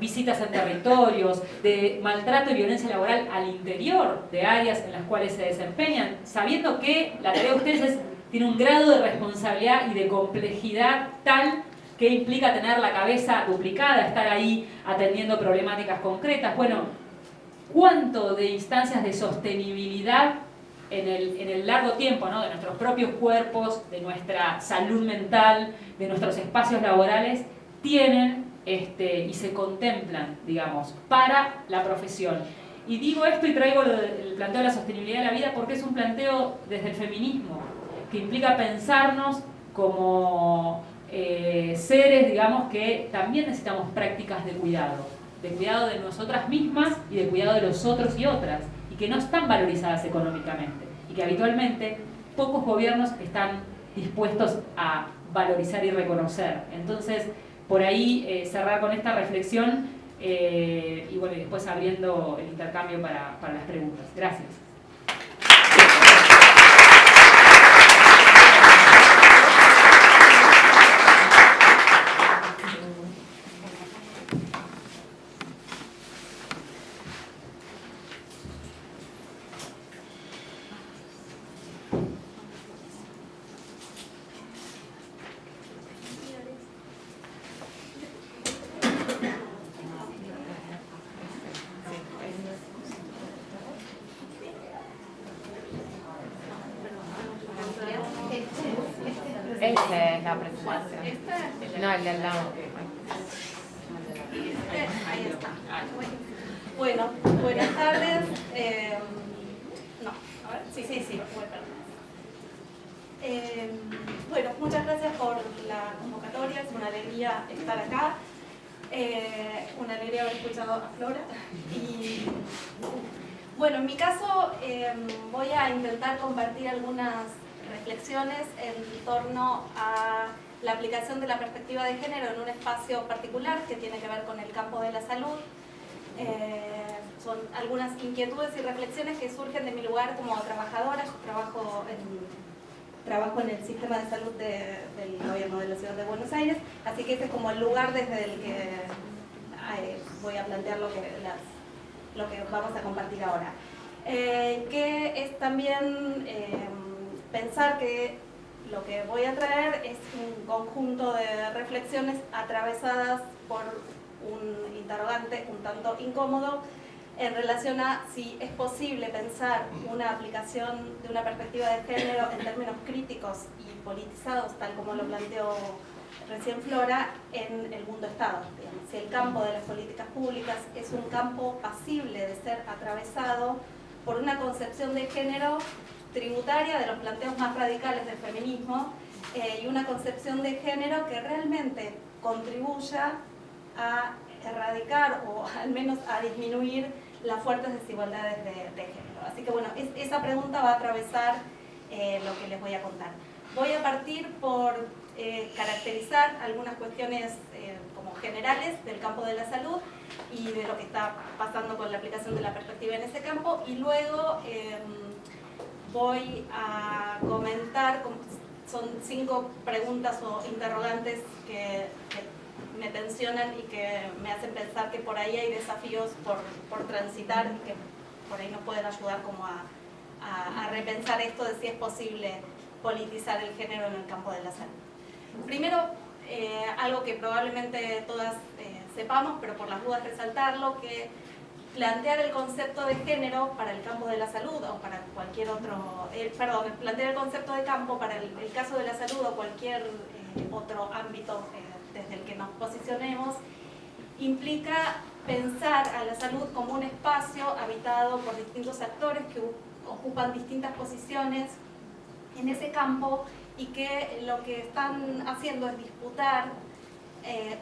visitas en territorios, de maltrato y violencia laboral al interior de áreas en las cuales se desempeñan, sabiendo que la tarea de ustedes tiene un grado de responsabilidad y de complejidad tal que implica tener la cabeza duplicada, estar ahí atendiendo problemáticas concretas. Bueno, ¿cuánto de instancias de sostenibilidad en el largo tiempo, ¿no?, de nuestros propios cuerpos, de nuestra salud mental, de nuestros espacios laborales, tienen y se contemplan, digamos, para la profesión? Y digo esto y traigo el planteo de la sostenibilidad de la vida porque es un planteo desde el feminismo, que implica pensarnos como seres, digamos, que también necesitamos prácticas de cuidado de nosotras mismas y de cuidado de los otros y otras, y que no están valorizadas económicamente, y que habitualmente pocos gobiernos están dispuestos a valorizar y reconocer. Entonces, por ahí cerrar con esta reflexión y bueno, y después abriendo el intercambio para las preguntas. Gracias. Esa es la presentación. No, el de al lado. Ahí está. Bueno, buenas tardes. No, a ver, sí. Bueno, muchas gracias por la convocatoria, es una alegría estar acá. Una alegría haber escuchado a Flora. Y bueno, en mi caso voy a intentar compartir algunas reflexiones en torno a la aplicación de la perspectiva de género en un espacio particular que tiene que ver con el campo de la salud. Son algunas inquietudes y reflexiones que surgen de mi lugar como trabajadora. Yo trabajo en el sistema de salud del gobierno de la ciudad de Buenos Aires, así que este es como el lugar desde el que voy a plantear lo que vamos a compartir ahora. Que es también pensar que lo que voy a traer es un conjunto de reflexiones atravesadas por un interrogante un tanto incómodo en relación a si es posible pensar una aplicación de una perspectiva de género en términos críticos y politizados, tal como lo planteó recién Flora, en el mundo Estado. Digamos, si el campo de las políticas públicas es un campo pasible de ser atravesado por una concepción de género tributaria de los planteos más radicales del feminismo y una concepción de género que realmente contribuya a erradicar o al menos a disminuir las fuertes desigualdades de género. Así que bueno, esa pregunta va a atravesar lo que les voy a contar. Voy a partir por caracterizar algunas cuestiones como generales del campo de la salud y de lo que está pasando con la aplicación de la perspectiva en ese campo, y luego voy a comentar, son 5 preguntas o interrogantes que me tensionan y que me hacen pensar que por ahí hay desafíos por transitar y que por ahí nos pueden ayudar como a repensar esto de si es posible politizar el género en el campo de la salud. Primero, algo que probablemente todas sepamos, pero por las dudas resaltarlo, que plantear el concepto de género para el campo de la salud o para cualquier otro, plantear el concepto de campo para el caso de la salud o cualquier otro ámbito desde el que nos posicionemos, implica pensar a la salud como un espacio habitado por distintos actores que ocupan distintas posiciones en ese campo y que lo que están haciendo es disputar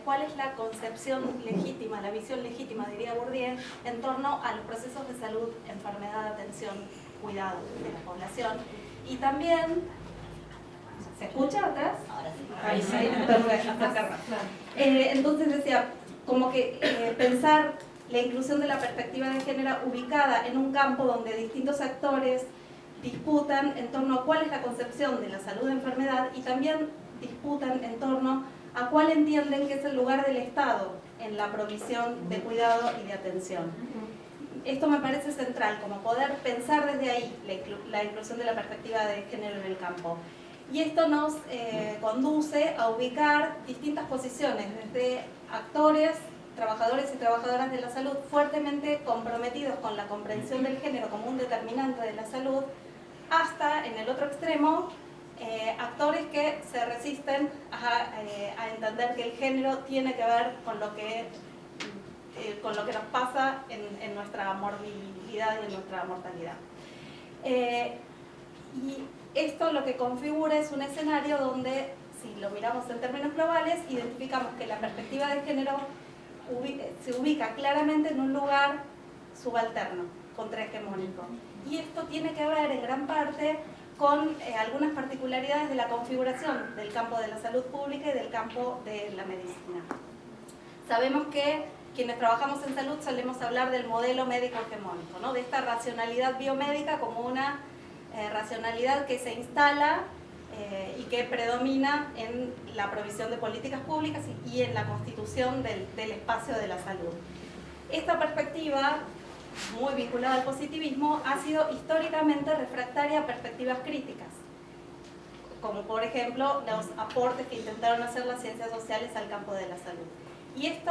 cuál es la concepción legítima, la visión legítima, diría Bourdieu, en torno a los procesos de salud, enfermedad, atención, cuidado de la población. Y también, ¿se escucha atrás? Ahora sí. Ahí sí, entonces decía, como que pensar la inclusión de la perspectiva de género ubicada en un campo donde distintos actores disputan en torno a cuál es la concepción de la salud de enfermedad y también disputan en torno a cuál entienden que es el lugar del Estado en la provisión de cuidado y de atención. Esto me parece central, como poder pensar desde ahí la inclusión de la perspectiva de género en el campo. Y esto nos conduce a ubicar distintas posiciones, desde actores, trabajadores y trabajadoras de la salud fuertemente comprometidos con la comprensión del género como un determinante de la salud, hasta, en el otro extremo, actores que se resisten a entender que el género tiene que ver con lo que nos pasa en nuestra morbilidad y en nuestra mortalidad. Y esto lo que configura es un escenario donde, si lo miramos en términos globales, identificamos que la perspectiva de género se ubica claramente en un lugar subalterno, contrahegemónico. Y esto tiene que ver en gran parte con algunas particularidades de la configuración del campo de la salud pública y del campo de la medicina. Sabemos que quienes trabajamos en salud solemos hablar del modelo médico hegemónico, ¿no? De esta racionalidad biomédica como una racionalidad que se instala y que predomina en la provisión de políticas públicas y en la constitución del espacio de la salud. Esta perspectiva, muy vinculada al positivismo, ha sido históricamente refractaria a perspectivas críticas, como por ejemplo los aportes que intentaron hacer las ciencias sociales al campo de la salud. Y este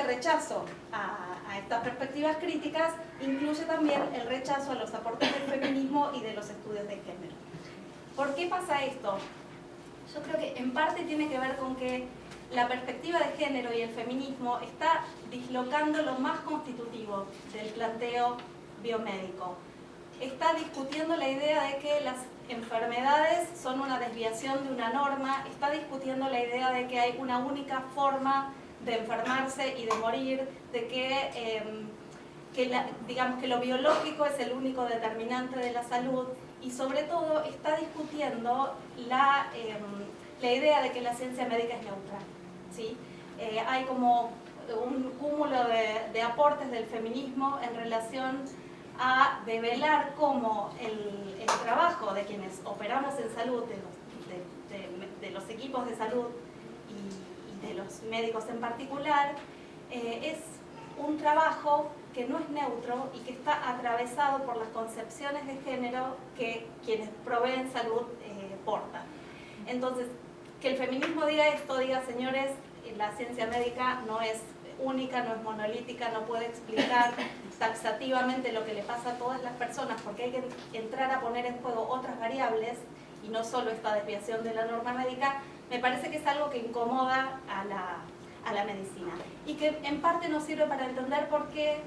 rechazo a estas perspectivas críticas incluye también el rechazo a los aportes del feminismo y de los estudios de género. ¿Por qué pasa esto? Yo creo que en parte tiene que ver con que la perspectiva de género y el feminismo está dislocando lo más constitutivo del planteo biomédico. Está discutiendo la idea de que las enfermedades son una desviación de una norma, está discutiendo la idea de que hay una única forma de enfermarse y de morir, de que digamos que lo biológico es el único determinante de la salud, y sobre todo está discutiendo la idea de que la ciencia médica es neutral, ¿sí? Hay como un cúmulo de aportes del feminismo en relación a develar cómo el trabajo de quienes operamos en salud, de los equipos de salud y de los médicos en particular, es un trabajo que no es neutro y que está atravesado por las concepciones de género que quienes proveen salud portan. Entonces, que el feminismo diga esto, diga, señores, la ciencia médica no es única, no es monolítica, no puede explicar taxativamente lo que le pasa a todas las personas, porque hay que entrar a poner en juego otras variables y no solo esta desviación de la norma médica, me parece que es algo que incomoda a la medicina y que en parte nos sirve para entender por qué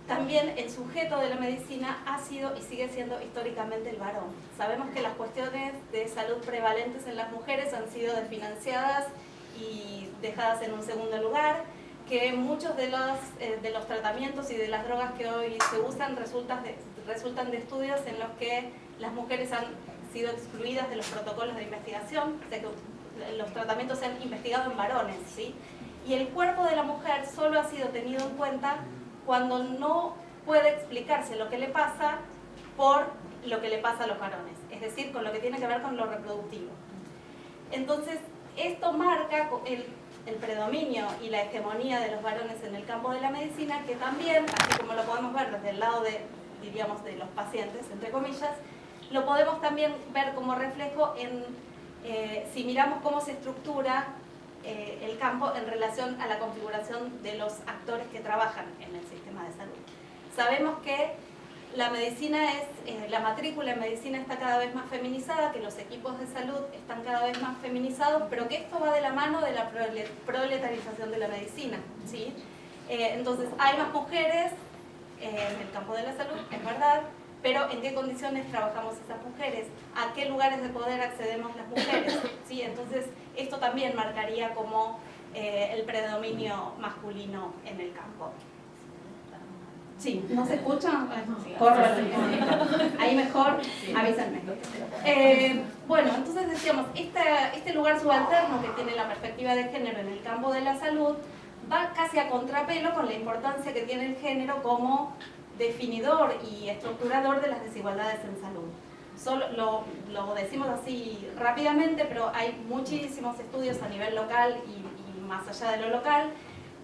también el sujeto de la medicina ha sido y sigue siendo históricamente el varón. Sabemos que las cuestiones de salud prevalentes en las mujeres han sido desfinanciadas y dejadas en un segundo lugar, que muchos de los tratamientos y de las drogas que hoy se usan resultan de estudios en los que las mujeres han sido excluidas de los protocolos de investigación, o sea que los tratamientos se han investigado en varones, ¿sí? Y el cuerpo de la mujer solo ha sido tenido en cuenta cuando no puede explicarse lo que le pasa por lo que le pasa a los varones, es decir, con lo que tiene que ver con lo reproductivo. Entonces, esto marca el predominio y la hegemonía de los varones en el campo de la medicina, que también, así como lo podemos ver desde el lado de, diríamos, de los pacientes, entre comillas, lo podemos también ver como reflejo en, si miramos cómo se estructura el campo en relación a la configuración de los actores que trabajan en el sistema de salud. Sabemos que la medicina la matrícula en medicina está cada vez más feminizada, que los equipos de salud están cada vez más feminizados, pero que esto va de la mano de la proletarización de la medicina, ¿sí? Entonces hay más mujeres en el campo de la salud, es verdad, pero ¿en qué condiciones trabajamos esas mujeres? ¿A qué lugares de poder accedemos las mujeres? ¿Sí? Entonces esto también marcaría como el predominio masculino en el campo. Sí, ¿no se escucha? Corro. Ahí mejor, avísenme. Bueno, entonces decíamos, este lugar subalterno que tiene la perspectiva de género en el campo de la salud va casi a contrapelo con la importancia que tiene el género como definidor y estructurador de las desigualdades en salud. Solo lo decimos así rápidamente, pero hay muchísimos estudios a nivel local y más allá de lo local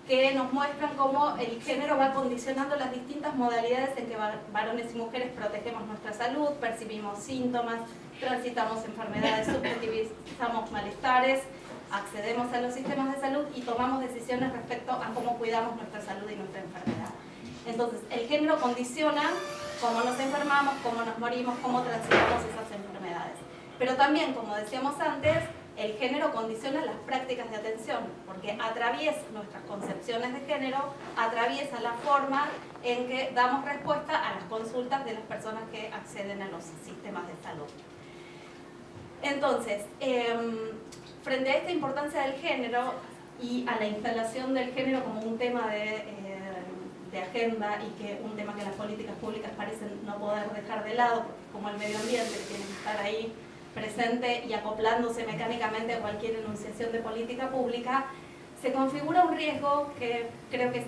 que nos muestran cómo el género va condicionando las distintas modalidades en que varones y mujeres protegemos nuestra salud, percibimos síntomas, transitamos enfermedades, subjetivizamos malestares, accedemos a los sistemas de salud y tomamos decisiones respecto a cómo cuidamos nuestra salud y nuestra enfermedad. Entonces, el género condiciona cómo nos enfermamos, cómo nos morimos, cómo transitamos esas enfermedades. Pero también, como decíamos antes, el género condiciona las prácticas de atención, porque atraviesa nuestras concepciones de género, atraviesa la forma en que damos respuesta a las consultas de las personas que acceden a los sistemas de salud. Entonces, frente a esta importancia del género y a la instalación del género como un tema de agenda y que un tema que las políticas públicas parecen no poder dejar de lado, porque como el medio ambiente que tiene que estar ahí presente y acoplándose mecánicamente a cualquier enunciación de política pública, se configura un riesgo que creo que es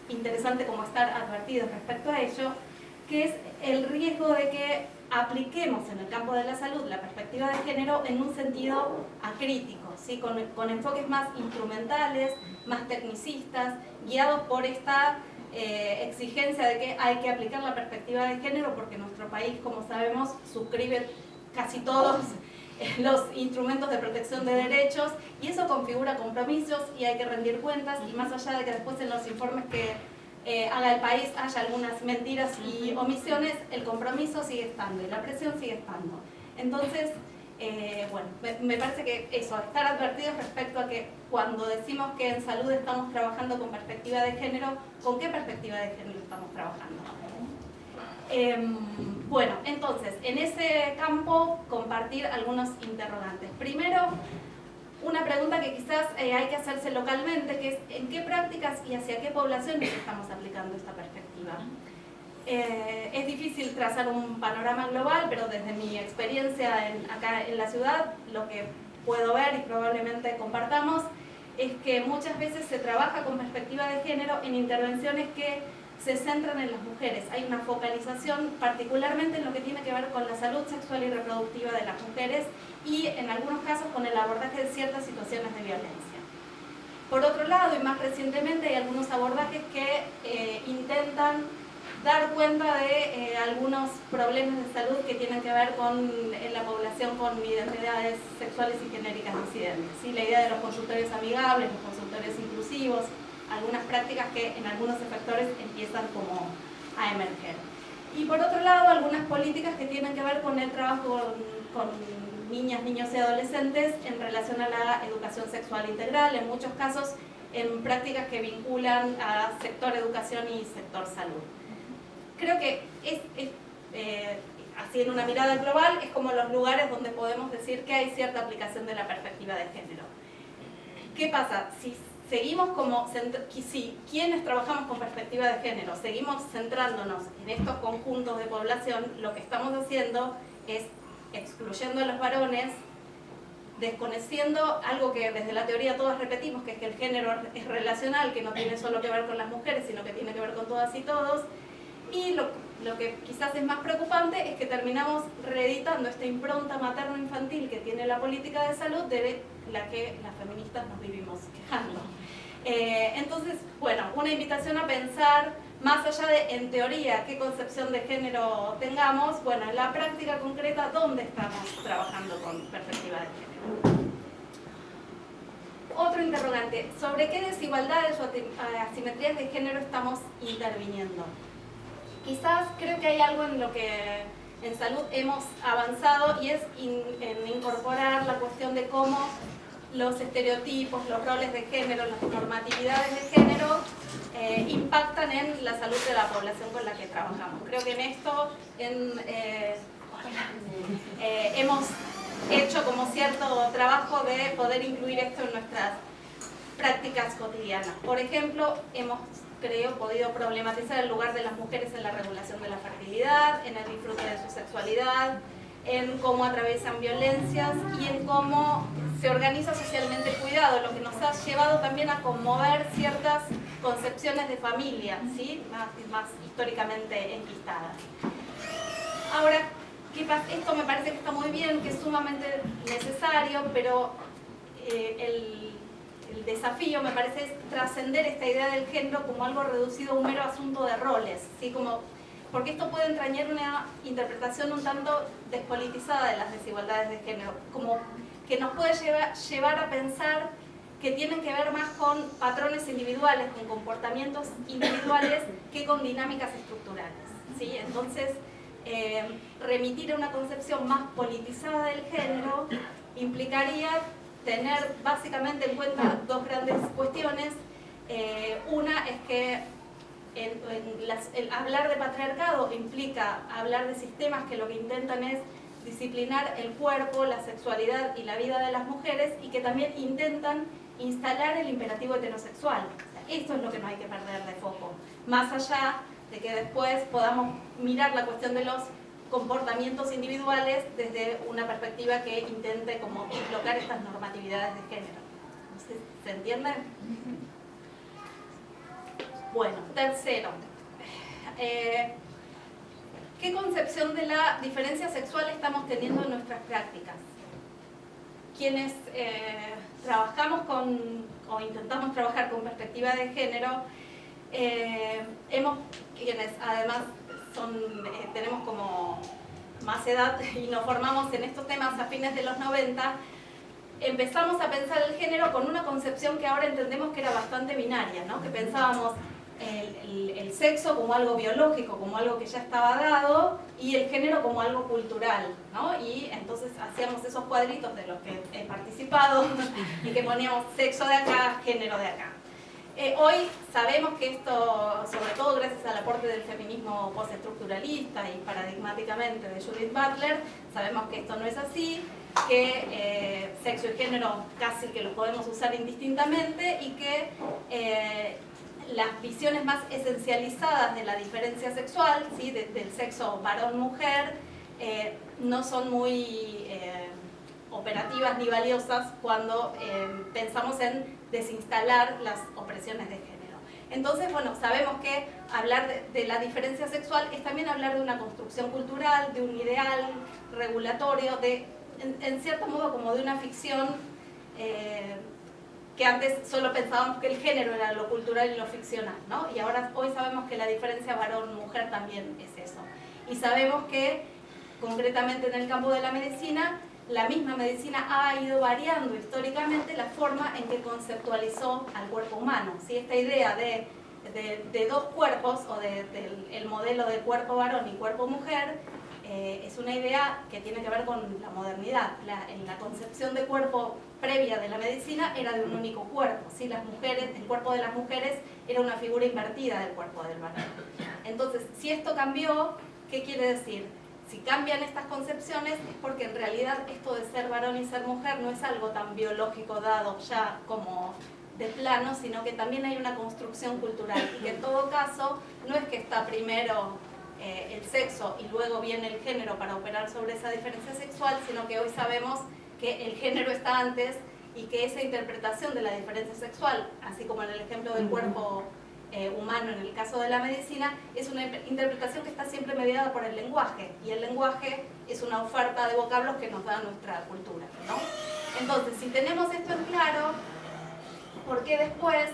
interesante como estar advertidos respecto a ello, que es el riesgo de que apliquemos en el campo de la salud la perspectiva de género en un sentido acrítico, ¿sí? con enfoques más instrumentales, más tecnicistas, guiados por esta exigencia de que hay que aplicar la perspectiva de género porque nuestro país, como sabemos, suscribe casi todos los instrumentos de protección de derechos y eso configura compromisos y hay que rendir cuentas y más allá de que después en los informes que haga el país haya algunas mentiras y omisiones, el compromiso sigue estando y la presión sigue estando. Entonces, bueno, me parece que eso, estar advertidos respecto a que cuando decimos que en salud estamos trabajando con perspectiva de género, ¿con qué perspectiva de género estamos trabajando? Bueno, entonces, en ese campo compartir algunos interrogantes. Primero, una pregunta que quizás hay que hacerse localmente, que es ¿en qué prácticas y hacia qué poblaciones estamos aplicando esta perspectiva? Es difícil trazar un panorama global, pero desde mi experiencia acá en la ciudad, lo que puedo ver y probablemente compartamos, es que muchas veces se trabaja con perspectiva de género en intervenciones que se centran en las mujeres. Hay una focalización particularmente en lo que tiene que ver con la salud sexual y reproductiva de las mujeres y en algunos casos con el abordaje de ciertas situaciones de violencia. Por otro lado, y más recientemente, hay algunos abordajes que intentan dar cuenta de algunos problemas de salud que tienen que ver con la población con identidades sexuales y genéricas disidentes. ¿Sí? La idea de los consultorios amigables, los consultorios inclusivos, algunas prácticas que en algunos efectores empiezan como a emerger. Y por otro lado, algunas políticas que tienen que ver con el trabajo con niñas, niños y adolescentes en relación a la educación sexual integral, en muchos casos en prácticas que vinculan a sector educación y sector salud. Creo que así en una mirada global es como los lugares donde podemos decir que hay cierta aplicación de la perspectiva de género. ¿Qué pasa? Si seguimos quienes trabajamos con perspectiva de género, seguimos centrándonos en estos conjuntos de población, lo que estamos haciendo es excluyendo a los varones, desconociendo algo que desde la teoría todas repetimos, que es que el género es relacional, que no tiene solo que ver con las mujeres, sino que tiene que ver con todas y todos. Y lo que quizás es más preocupante es que terminamos reeditando esta impronta materno-infantil que tiene la política de salud, de la que las feministas nos vivimos quejando. Entonces, bueno, una invitación a pensar, más allá de, en teoría, qué concepción de género tengamos, bueno, en la práctica concreta, ¿dónde estamos trabajando con perspectiva de género? Otro interrogante, ¿sobre qué desigualdades o asimetrías de género estamos interviniendo? Quizás creo que hay algo en lo que en salud hemos avanzado y es en incorporar la cuestión de cómo los estereotipos, los roles de género, las normatividades de género impactan en la salud de la población con la que trabajamos. Creo que en esto hemos hecho como cierto trabajo de poder incluir esto en nuestras prácticas cotidianas. Por ejemplo, hemos podido problematizar el lugar de las mujeres en la regulación de la fertilidad, en el disfrute de su sexualidad, en cómo atraviesan violencias y en cómo se organiza socialmente el cuidado, lo que nos ha llevado también a conmover ciertas concepciones de familia, ¿sí? más históricamente enquistadas. Ahora, ¿qué pasa? Esto me parece que está muy bien, que es sumamente necesario, pero el desafío, me parece, es trascender esta idea del género como algo reducido a un mero asunto de roles, ¿sí? Porque esto puede entrañar una interpretación un tanto despolitizada de las desigualdades de género, como que nos puede llevar a pensar que tienen que ver más con patrones individuales, con comportamientos individuales, que con dinámicas estructurales, ¿sí? Entonces, remitir a una concepción más politizada del género implicaría tener básicamente en cuenta dos grandes cuestiones. Una es que el hablar de patriarcado implica hablar de sistemas que lo que intentan es disciplinar el cuerpo, la sexualidad y la vida de las mujeres y que también intentan instalar el imperativo heterosexual. O sea, esto es lo que no hay que perder de foco. Más allá de que después podamos mirar la cuestión de los comportamientos individuales desde una perspectiva que intente como dislocar estas normatividades de género. No sé, ¿se entiende? Bueno, tercero. ¿Qué concepción de la diferencia sexual estamos teniendo en nuestras prácticas? Quienes trabajamos o intentamos trabajar con perspectiva de género, quienes además tenemos como más edad y nos formamos en estos temas a fines de los 90, empezamos a pensar el género con una concepción que ahora entendemos que era bastante binaria, ¿no? Que pensábamos el sexo como algo biológico, como algo que ya estaba dado, y el género como algo cultural, ¿no? Y entonces hacíamos esos cuadritos de los que he participado y que poníamos sexo de acá, género de acá. Hoy sabemos que esto, sobre todo gracias al aporte del feminismo postestructuralista y paradigmáticamente de Judith Butler, sabemos que esto no es así, que sexo y género casi que los podemos usar indistintamente y que las visiones más esencializadas de la diferencia sexual, ¿sí? Del sexo varón-mujer, no son muy operativas ni valiosas cuando pensamos en desinstalar las opresiones de género. Entonces, bueno, sabemos que hablar de la diferencia sexual es también hablar de una construcción cultural, de un ideal regulatorio, en cierto modo como de una ficción que antes solo pensábamos que el género era lo cultural y lo ficcional, ¿no? Y ahora hoy sabemos que la diferencia varón-mujer también es eso. Y sabemos que, concretamente en el campo de la medicina, la misma medicina ha ido variando históricamente la forma en que conceptualizó al cuerpo humano. ¿Sí? Esta idea de dos cuerpos, o del modelo de cuerpo varón y cuerpo mujer, es una idea que tiene que ver con la modernidad. En la concepción de cuerpo previa de la medicina era de un único cuerpo. ¿Sí? El cuerpo de las mujeres era una figura invertida del cuerpo del varón. Entonces, si esto cambió, ¿qué quiere decir? Si cambian estas concepciones es porque en realidad esto de ser varón y ser mujer no es algo tan biológico dado ya como de plano, sino que también hay una construcción cultural y que en todo caso no es que está primero el sexo y luego viene el género para operar sobre esa diferencia sexual, sino que hoy sabemos que el género está antes y que esa interpretación de la diferencia sexual, así como en el ejemplo del cuerpo humano en el caso de la medicina, es una interpretación que está siempre mediada por el lenguaje, y el lenguaje es una oferta de vocablos que nos da nuestra cultura, ¿no? Entonces, si tenemos esto en claro, ¿por qué después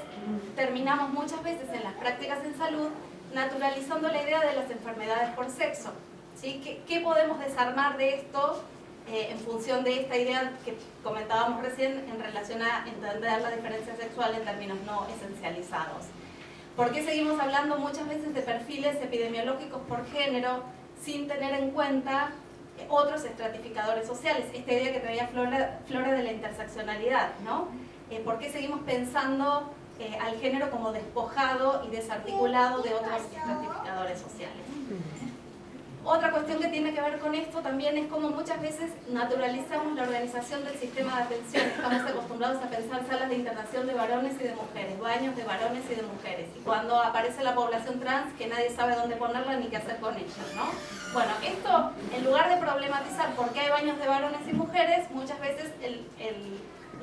terminamos muchas veces en las prácticas en salud naturalizando la idea de las enfermedades por sexo? ¿Sí? ¿Qué podemos desarmar de esto en función de esta idea que comentábamos recién en relación a entender la diferencia sexual en términos no esencializados? ¿Por qué seguimos hablando muchas veces de perfiles epidemiológicos por género sin tener en cuenta otros estratificadores sociales? Esta idea que traía Flora de la interseccionalidad, ¿no? ¿Por qué seguimos pensando al género como despojado y desarticulado de otros estratificadores sociales? Otra cuestión que tiene que ver con esto también es cómo muchas veces naturalizamos la organización del sistema de atención. Estamos acostumbrados a pensar salas de internación de varones y de mujeres, baños de varones y de mujeres. Y cuando aparece la población trans, que nadie sabe dónde ponerla ni qué hacer con ella, ¿no? Bueno, esto, en lugar de problematizar por qué hay baños de varones y mujeres, muchas veces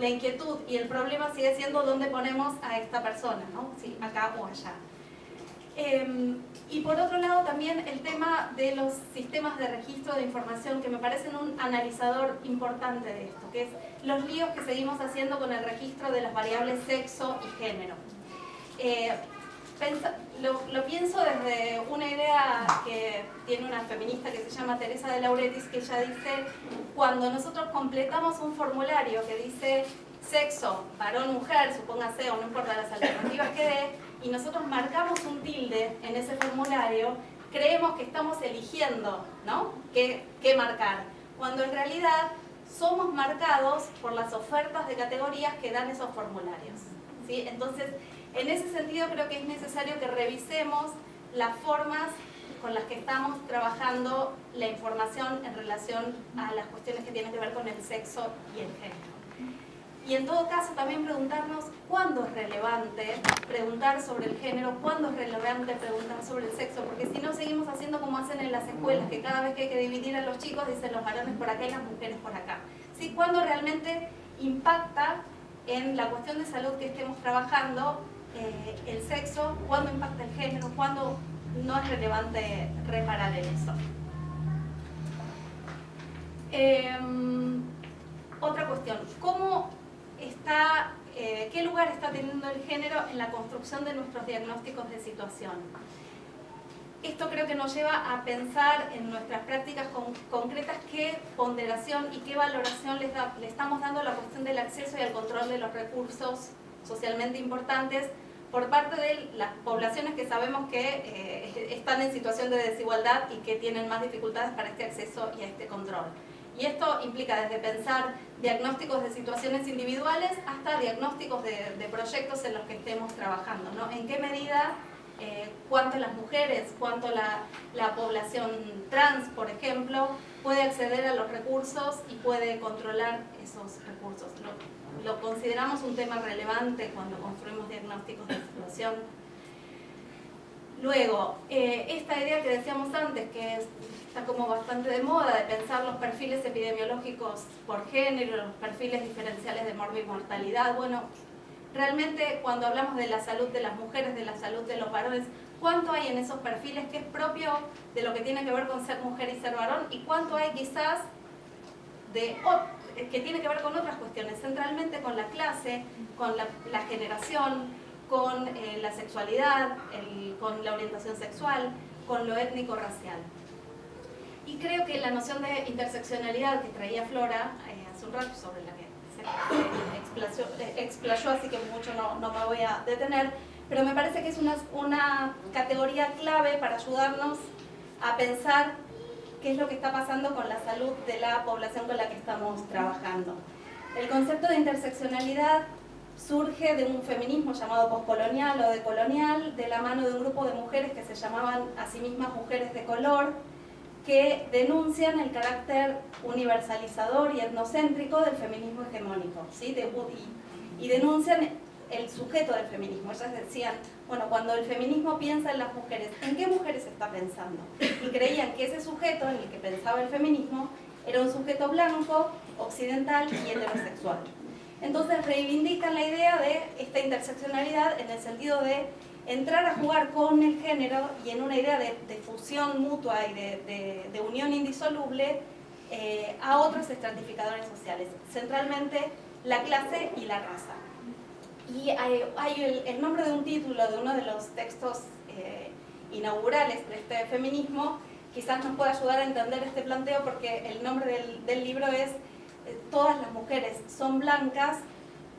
la inquietud y el problema sigue siendo dónde ponemos a esta persona, ¿no? Sí, acá o allá. Y por otro lado también el tema de los sistemas de registro de información, que me parecen un analizador importante de esto, que es los líos que seguimos haciendo con el registro de las variables sexo y género. Lo pienso desde una idea que tiene una feminista que se llama Teresa de Lauretis, que ella dice: cuando nosotros completamos un formulario que dice sexo, varón, mujer, supóngase, o no importa las alternativas que dé, y nosotros marcamos un tilde en ese formulario, creemos que estamos eligiendo, ¿no? ¿Qué marcar? Cuando en realidad somos marcados por las ofertas de categorías que dan esos formularios, ¿sí? Entonces, en ese sentido creo que es necesario que revisemos las formas con las que estamos trabajando la información en relación a las cuestiones que tienen que ver con el sexo y el género. Y en todo caso también preguntarnos cuándo es relevante preguntar sobre el género, cuándo es relevante preguntar sobre el sexo, porque si no seguimos haciendo como hacen en las escuelas, que cada vez que hay que dividir a los chicos dicen los varones por acá y las mujeres por acá. ¿Sí? ¿Cuándo realmente impacta en la cuestión de salud que estemos trabajando el sexo? ¿Cuándo impacta el género? ¿Cuándo no es relevante reparar en eso? Otra cuestión, ¿qué lugar está teniendo el género en la construcción de nuestros diagnósticos de situación? Esto creo que nos lleva a pensar en nuestras prácticas concretas qué ponderación y qué valoración le estamos dando a la cuestión del acceso y al control de los recursos socialmente importantes por parte de las poblaciones que sabemos que están en situación de desigualdad y que tienen más dificultades para este acceso y a este control. Y esto implica desde pensar diagnósticos de situaciones individuales hasta diagnósticos de proyectos en los que estemos trabajando, ¿no? En qué medida, cuánto las mujeres, cuánto la población trans, por ejemplo, puede acceder a los recursos y puede controlar esos recursos. Lo consideramos un tema relevante cuando construimos diagnósticos de situación. Luego, esta idea que decíamos antes, que está como bastante de moda, de pensar los perfiles epidemiológicos por género, los perfiles diferenciales de morbimortalidad. Bueno, realmente cuando hablamos de la salud de las mujeres, de la salud de los varones, ¿cuánto hay en esos perfiles que es propio de lo que tiene que ver con ser mujer y ser varón? ¿Y cuánto hay quizás que tiene que ver con otras cuestiones, centralmente con la clase, con la generación, con la sexualidad, con la orientación sexual, con lo étnico-racial? Y creo que la noción de interseccionalidad que traía Flora hace un rato, sobre la que se explayó, así que mucho no me voy a detener, pero me parece que es una categoría clave para ayudarnos a pensar qué es lo que está pasando con la salud de la población con la que estamos trabajando. El concepto de interseccionalidad surge de un feminismo llamado poscolonial o decolonial, de la mano de un grupo de mujeres que se llamaban a sí mismas mujeres de color, que denuncian el carácter universalizador y etnocéntrico del feminismo hegemónico, ¿sí? Y denuncian el sujeto del feminismo. Ellas decían, bueno, cuando el feminismo piensa en las mujeres, ¿en qué mujeres está pensando? Y creían que ese sujeto en el que pensaba el feminismo era un sujeto blanco, occidental y heterosexual. Entonces reivindican la idea de esta interseccionalidad en el sentido de entrar a jugar con el género y en una idea de fusión mutua y de unión indisoluble a otros estratificadores sociales, centralmente la clase y la raza. Y hay el nombre de un título de uno de los textos inaugurales de este feminismo, quizás nos pueda ayudar a entender este planteo, porque el nombre del libro es Todas las mujeres son blancas,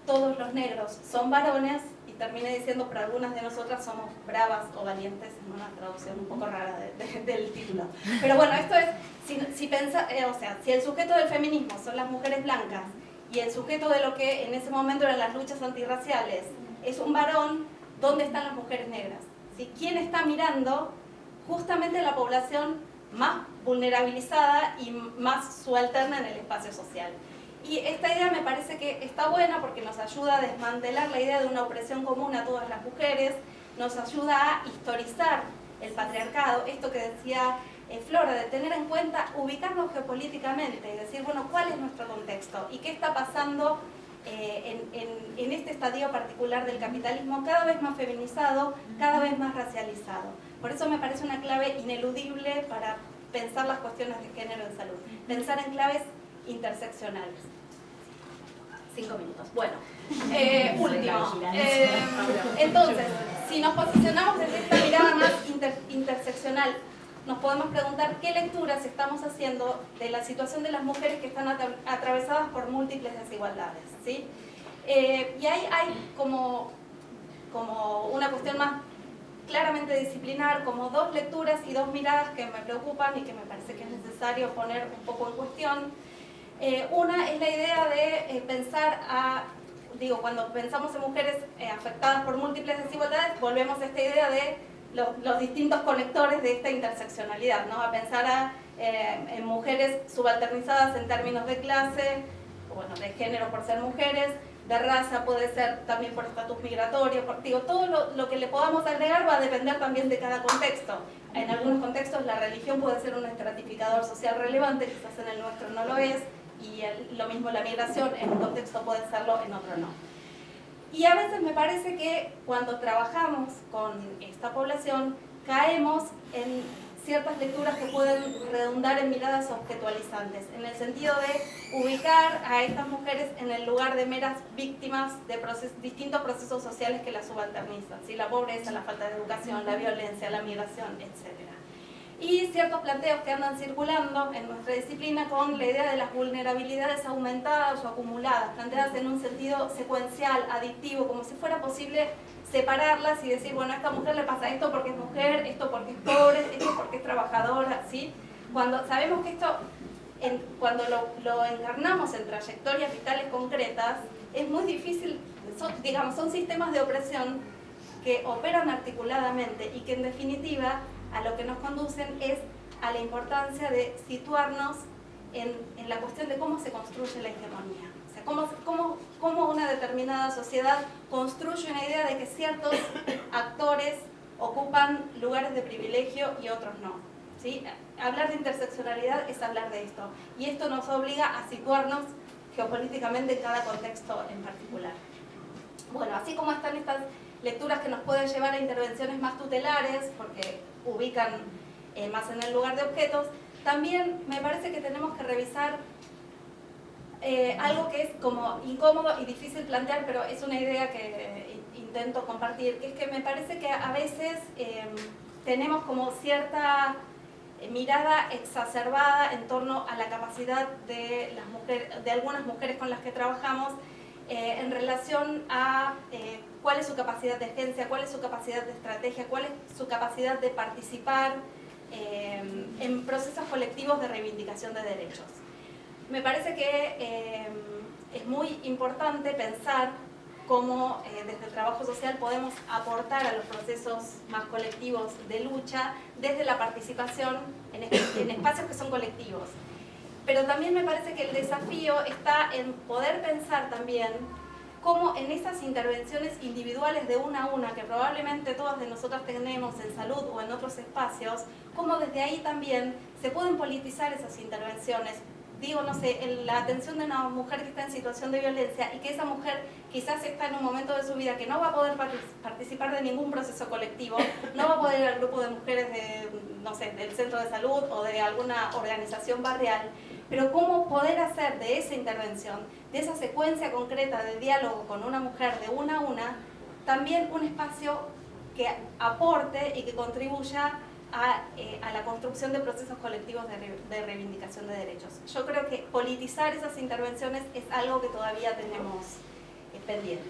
todos los negros son varones, y termina diciendo, pero algunas de nosotras somos bravas o valientes, en una traducción un poco rara del título. Pero bueno, esto es, si el sujeto del feminismo son las mujeres blancas, y el sujeto de lo que en ese momento eran las luchas antirraciales es un varón, ¿dónde están las mujeres negras? ¿Sí? ¿Quién está mirando justamente la población más vulnerabilizada y más subalterna en el espacio social? Y esta idea me parece que está buena porque nos ayuda a desmantelar la idea de una opresión común a todas las mujeres, nos ayuda a historizar el patriarcado, esto que decía Flora, de tener en cuenta, ubicarnos geopolíticamente y decir, bueno, ¿cuál es nuestro contexto? ¿Y qué está pasando en este estadio particular del capitalismo, cada vez más feminizado, cada vez más racializado? Por eso me parece una clave ineludible para pensar las cuestiones de género en salud, pensar en claves interseccionales. 5 minutos. Bueno, último. Entonces, si nos posicionamos desde esta mirada más interseccional, nos podemos preguntar qué lecturas estamos haciendo de la situación de las mujeres que están atravesadas por múltiples desigualdades, ¿sí? Y hay como una cuestión más claramente disciplinar, como dos lecturas y dos miradas que me preocupan y que me parece que es necesario poner un poco en cuestión. Una es la idea de pensar cuando pensamos en mujeres afectadas por múltiples desigualdades, volvemos a esta idea de los distintos conectores de esta interseccionalidad, ¿no? A pensar en mujeres subalternizadas en términos de clase, bueno, de género por ser mujeres, de raza puede ser también por estatus migratorio, todo lo que le podamos agregar va a depender también de cada contexto. En algunos contextos la religión puede ser un estratificador social relevante, quizás en el nuestro no lo es, y lo mismo la migración, en un contexto puede serlo, en otro no. Y a veces me parece que cuando trabajamos con esta población caemos en ciertas lecturas que pueden redundar en miradas objetualizantes, en el sentido de ubicar a estas mujeres en el lugar de meras víctimas de distintos procesos sociales que las subalternizan, ¿sí? La pobreza, la falta de educación, la violencia, la migración, etc. y ciertos planteos que andan circulando en nuestra disciplina con la idea de las vulnerabilidades aumentadas o acumuladas, planteadas en un sentido secuencial, adictivo, como si fuera posible separarlas y decir, bueno, a esta mujer le pasa esto porque es mujer, esto porque es pobre, esto porque es trabajadora, ¿sí? Cuando sabemos que esto, cuando lo encarnamos en trayectorias vitales concretas, es muy difícil, son sistemas de opresión que operan articuladamente y que en definitiva a lo que nos conducen es a la importancia de situarnos en la cuestión de cómo se construye la hegemonía. O sea, cómo una determinada sociedad construye una idea de que ciertos actores ocupan lugares de privilegio y otros no, ¿sí? Hablar de interseccionalidad es hablar de esto, y esto nos obliga a situarnos geopolíticamente en cada contexto en particular. Bueno, así como están estas lecturas que nos pueden llevar a intervenciones más tutelares, porque ubican más en el lugar de objetos, también me parece que tenemos que revisar algo que es como incómodo y difícil plantear, pero es una idea que intento compartir, que es que me parece que a veces tenemos como cierta mirada exacerbada en torno a la capacidad de las mujeres, de algunas mujeres con las que trabajamos, en relación a cuál es su capacidad de agencia, cuál es su capacidad de estrategia, cuál es su capacidad de participar en procesos colectivos de reivindicación de derechos. Me parece que es muy importante pensar cómo desde el trabajo social podemos aportar a los procesos más colectivos de lucha desde la participación en espacios que son colectivos. Pero también me parece que el desafío está en poder pensar también cómo en esas intervenciones individuales de una a una, que probablemente todas de nosotras tenemos en salud o en otros espacios, cómo desde ahí también se pueden politizar esas intervenciones. Digo, no sé, en la atención de una mujer que está en situación de violencia y que esa mujer quizás está en un momento de su vida que no va a poder participar de ningún proceso colectivo, no va a poder ir al grupo de mujeres de, no sé, del centro de salud o de alguna organización barrial, pero cómo poder hacer de esa intervención, de esa secuencia concreta de diálogo con una mujer de una a una, también un espacio que aporte y que contribuya a la construcción de procesos colectivos de reivindicación de derechos. Yo creo que politizar esas intervenciones es algo que todavía tenemos pendiente.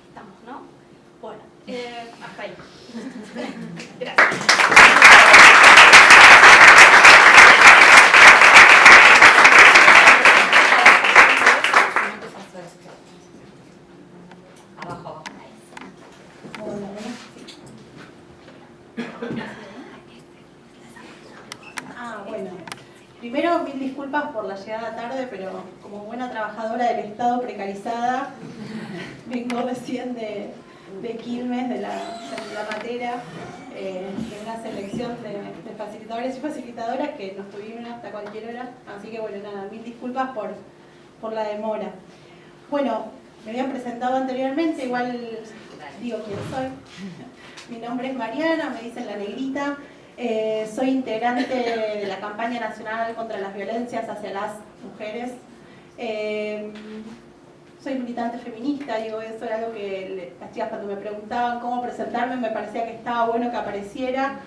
¿Estamos, no? Bueno, hasta ahí. Gracias. Bueno, primero mil disculpas por la llegada tarde, pero como buena trabajadora del Estado precarizada, vengo recién de Quilmes, de la materia, de una selección de facilitadores y facilitadoras que nos tuvieron hasta cualquier hora, así que bueno, nada, mil disculpas por la demora. Bueno, me habían presentado anteriormente, igual digo quién soy. Mi nombre es Mariana, me dicen la negrita. Soy integrante de la campaña nacional contra las violencias hacia las mujeres. Soy militante feminista, digo, eso era algo que las chicas cuando me preguntaban cómo presentarme me parecía que estaba bueno que apareciera.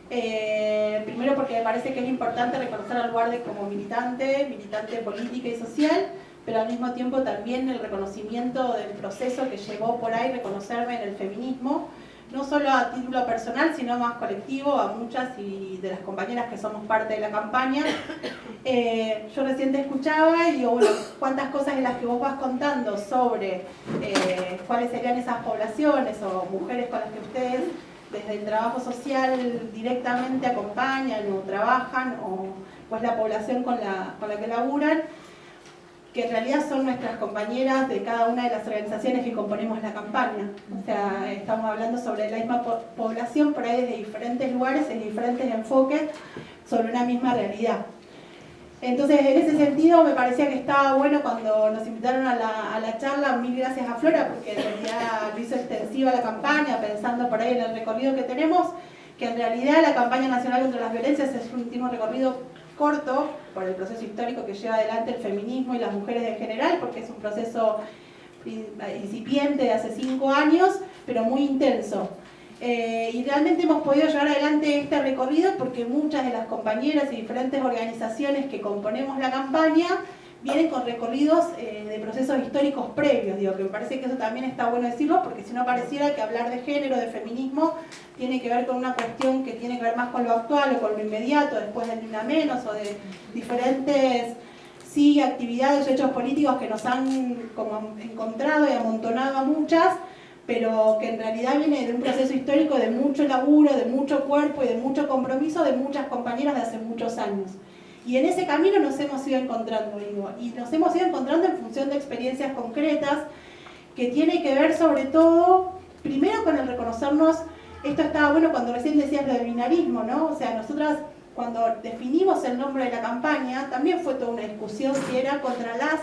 Primero porque me parece que es importante reconocer al lugar de como militante política y social, pero al mismo tiempo también el reconocimiento del proceso que llevó por ahí reconocerme en el feminismo, no solo a título personal, sino más colectivo, a muchas y de las compañeras que somos parte de la campaña. Yo recién te escuchaba y digo, bueno, cuántas cosas de las que vos vas contando sobre cuáles serían esas poblaciones o mujeres con las que ustedes desde el trabajo social directamente acompañan o trabajan, o pues la población con la que laburan, que en realidad son nuestras compañeras de cada una de las organizaciones que componemos la campaña. O sea, estamos hablando sobre la misma población, por ahí desde diferentes lugares, en diferentes enfoques, sobre una misma realidad. Entonces, en ese sentido, me parecía que estaba bueno cuando nos invitaron a la charla, mil gracias a Flora, porque en realidad lo hizo extensiva la campaña, pensando por ahí en el recorrido que tenemos, que en realidad la campaña nacional contra las violencias tiene un recorrido corto por el proceso histórico que lleva adelante el feminismo y las mujeres en general, porque es un proceso incipiente de hace 5 años, pero muy intenso. Y realmente hemos podido llevar adelante este recorrido porque muchas de las compañeras y diferentes organizaciones que componemos la campaña vienen con recorridos de procesos históricos previos, digo, que me parece que eso también está bueno decirlo, porque si no pareciera que hablar de género, de feminismo, tiene que ver con una cuestión que tiene que ver más con lo actual o con lo inmediato, después del Ni Una Menos, o de diferentes, sí, actividades o hechos políticos que nos han como encontrado y amontonado a muchas, pero que en realidad viene de un proceso histórico de mucho laburo, de mucho cuerpo y de mucho compromiso de muchas compañeras de hace muchos años. Y en ese camino nos hemos ido encontrando, digo, y nos hemos ido encontrando en función de experiencias concretas que tiene que ver sobre todo, primero con el reconocernos, esto estaba bueno cuando recién decías lo del binarismo, ¿no? O sea, nosotras cuando definimos el nombre de la campaña, también fue toda una discusión si era contra las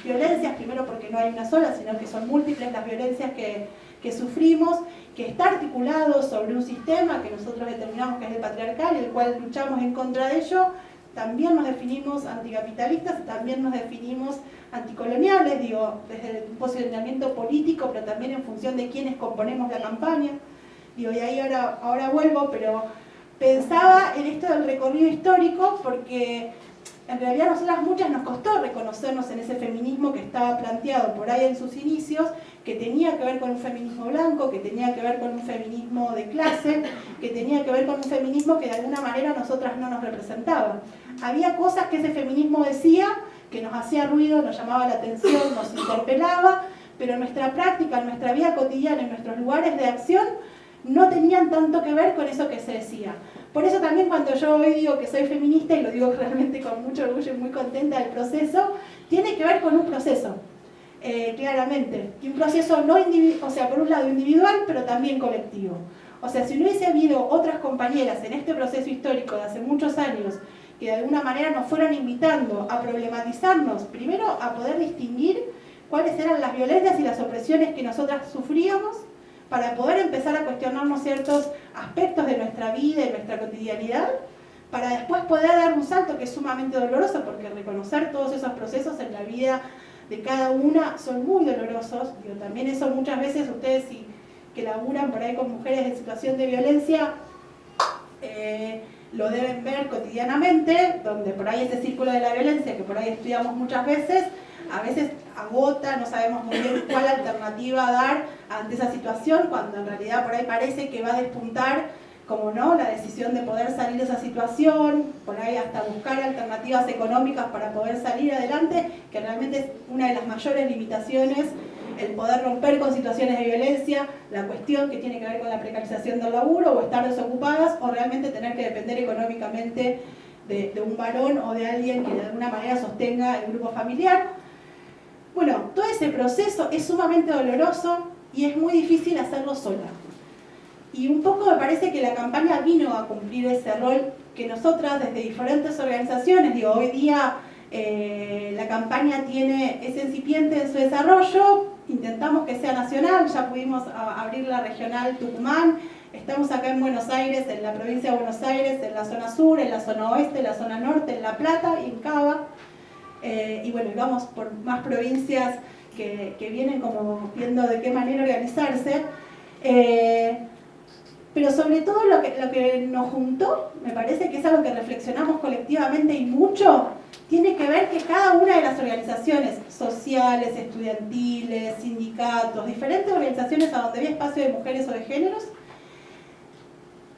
violencias, primero porque no hay una sola, sino que son múltiples las violencias que sufrimos, que está articulado sobre un sistema que nosotros determinamos que es el patriarcal, el cual luchamos en contra de ello. También nos definimos anticapitalistas, también nos definimos anticoloniales, digo, desde un posicionamiento político, pero también en función de quienes componemos la campaña. Digo, y ahí ahora vuelvo, pero pensaba en esto del recorrido histórico porque en realidad a nosotras muchas nos costó reconocernos en ese feminismo que estaba planteado por ahí en sus inicios, que tenía que ver con un feminismo blanco, que tenía que ver con un feminismo de clase, que tenía que ver con un feminismo que de alguna manera a nosotras no nos representaba. Había cosas que ese feminismo decía, que nos hacía ruido, nos llamaba la atención, nos interpelaba, pero en nuestra práctica, en nuestra vida cotidiana, en nuestros lugares de acción, no tenían tanto que ver con eso que se decía. Por eso también cuando yo hoy digo que soy feminista, y lo digo realmente con mucho orgullo y muy contenta del proceso, tiene que ver con un proceso, claramente. Y un proceso no individual, o sea, por un lado individual, pero también colectivo. O sea, si no hubiese habido otras compañeras en este proceso histórico de hace muchos años que de alguna manera nos fueron invitando a problematizarnos, primero a poder distinguir cuáles eran las violencias y las opresiones que nosotras sufríamos, para poder empezar a cuestionarnos ciertos aspectos de nuestra vida y nuestra cotidianidad, para después poder dar un salto que es sumamente doloroso, porque reconocer todos esos procesos en la vida de cada una son muy dolorosos. Digo, también eso muchas veces ustedes que laburan por ahí con mujeres en situación de violencia, lo deben ver cotidianamente, donde por ahí ese círculo de la violencia, que por ahí estudiamos muchas veces, a veces agota, no sabemos muy bien cuál alternativa dar ante esa situación, cuando en realidad por ahí parece que va a despuntar, como no, la decisión de poder salir de esa situación, por ahí hasta buscar alternativas económicas para poder salir adelante, que realmente es una de las mayores limitaciones, el poder romper con situaciones de violencia, la cuestión que tiene que ver con la precarización del laburo, o estar desocupadas, o realmente tener que depender económicamente de un varón o de alguien que de alguna manera sostenga el grupo familiar. Bueno, todo ese proceso es sumamente doloroso y es muy difícil hacerlo sola. Y un poco me parece que la campaña vino a cumplir ese rol que nosotras desde diferentes organizaciones, digo, hoy día la campaña es incipiente en su desarrollo, intentamos que sea nacional, ya pudimos abrir la regional Tucumán, estamos acá en Buenos Aires, en la provincia de Buenos Aires, en la zona sur, en la zona oeste, en la zona norte, en La Plata y en Cava. Y bueno, vamos por más provincias que vienen como viendo de qué manera organizarse. Pero sobre todo lo que nos juntó, me parece que es algo que reflexionamos colectivamente y mucho, tiene que ver que cada una de las organizaciones sociales, estudiantiles, sindicatos, diferentes organizaciones a donde había espacio de mujeres o de géneros,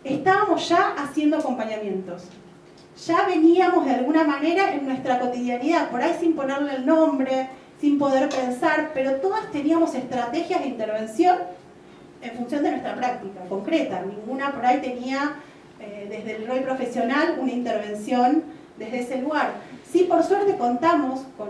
estábamos ya haciendo acompañamientos. Ya veníamos de alguna manera en nuestra cotidianidad, por ahí sin ponerle el nombre, sin poder pensar, pero todas teníamos estrategias de intervención en función de nuestra práctica concreta. Ninguna por ahí tenía, desde el rol profesional, una intervención desde ese lugar. Sí, por suerte contamos con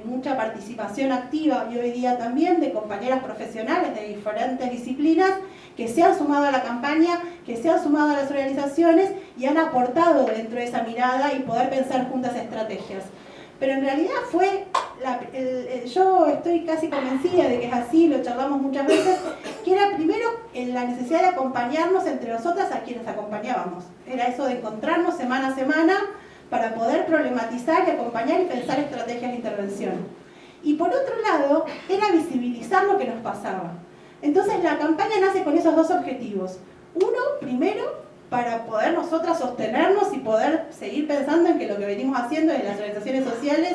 mucha participación activa y hoy día también de compañeras profesionales de diferentes disciplinas que se han sumado a la campaña, que se han sumado a las organizaciones y han aportado dentro de esa mirada y poder pensar juntas estrategias. Pero en realidad yo estoy casi convencida de que es así, lo charlamos muchas veces, que era primero la necesidad de acompañarnos entre nosotras a quienes acompañábamos. Era eso de encontrarnos semana a semana para poder problematizar y acompañar y pensar estrategias de intervención. Y por otro lado, era visibilizar lo que nos pasaba. Entonces la campaña nace con esos dos objetivos. Uno, primero, para poder nosotras sostenernos y poder seguir pensando en que lo que venimos haciendo en las organizaciones sociales,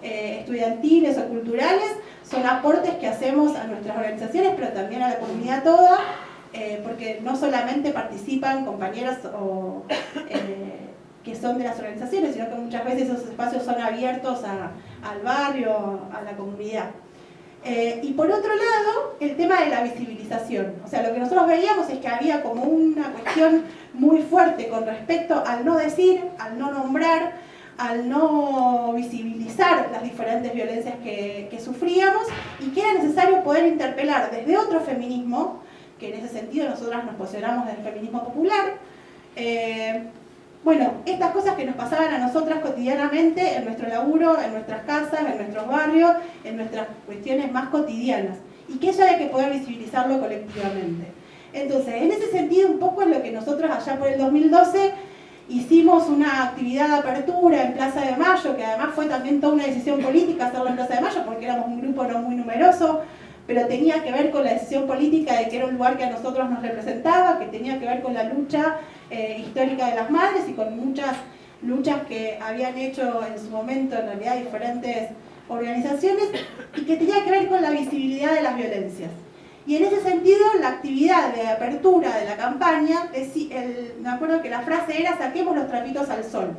estudiantiles o culturales, son aportes que hacemos a nuestras organizaciones, pero también a la comunidad toda, porque no solamente participan compañeras que son de las organizaciones, sino que muchas veces esos espacios son abiertos al barrio, a la comunidad. Y por otro lado, el tema de la visibilización. O sea, lo que nosotros veíamos es que había como una cuestión muy fuerte con respecto al no decir, al no nombrar, al no visibilizar las diferentes violencias que sufríamos, y que era necesario poder interpelar desde otro feminismo, que en ese sentido nosotras nos posicionamos del feminismo popular, bueno, estas cosas que nos pasaban a nosotras cotidianamente en nuestro laburo, en nuestras casas, en nuestros barrios, en nuestras cuestiones más cotidianas, y que eso hay que poder visibilizarlo colectivamente. Entonces, en ese sentido, un poco es lo que nosotros allá por el 2012 hicimos una actividad de apertura en Plaza de Mayo, que además fue también toda una decisión política hacerlo en Plaza de Mayo, porque éramos un grupo no muy numeroso, pero tenía que ver con la decisión política de que era un lugar que a nosotros nos representaba, que tenía que ver con la lucha histórica de las madres y con muchas luchas que habían hecho en su momento en realidad diferentes organizaciones, y que tenía que ver con la visibilidad de las violencias. Y en ese sentido, la actividad de apertura de la campaña, me acuerdo que la frase era "saquemos los trapitos al sol",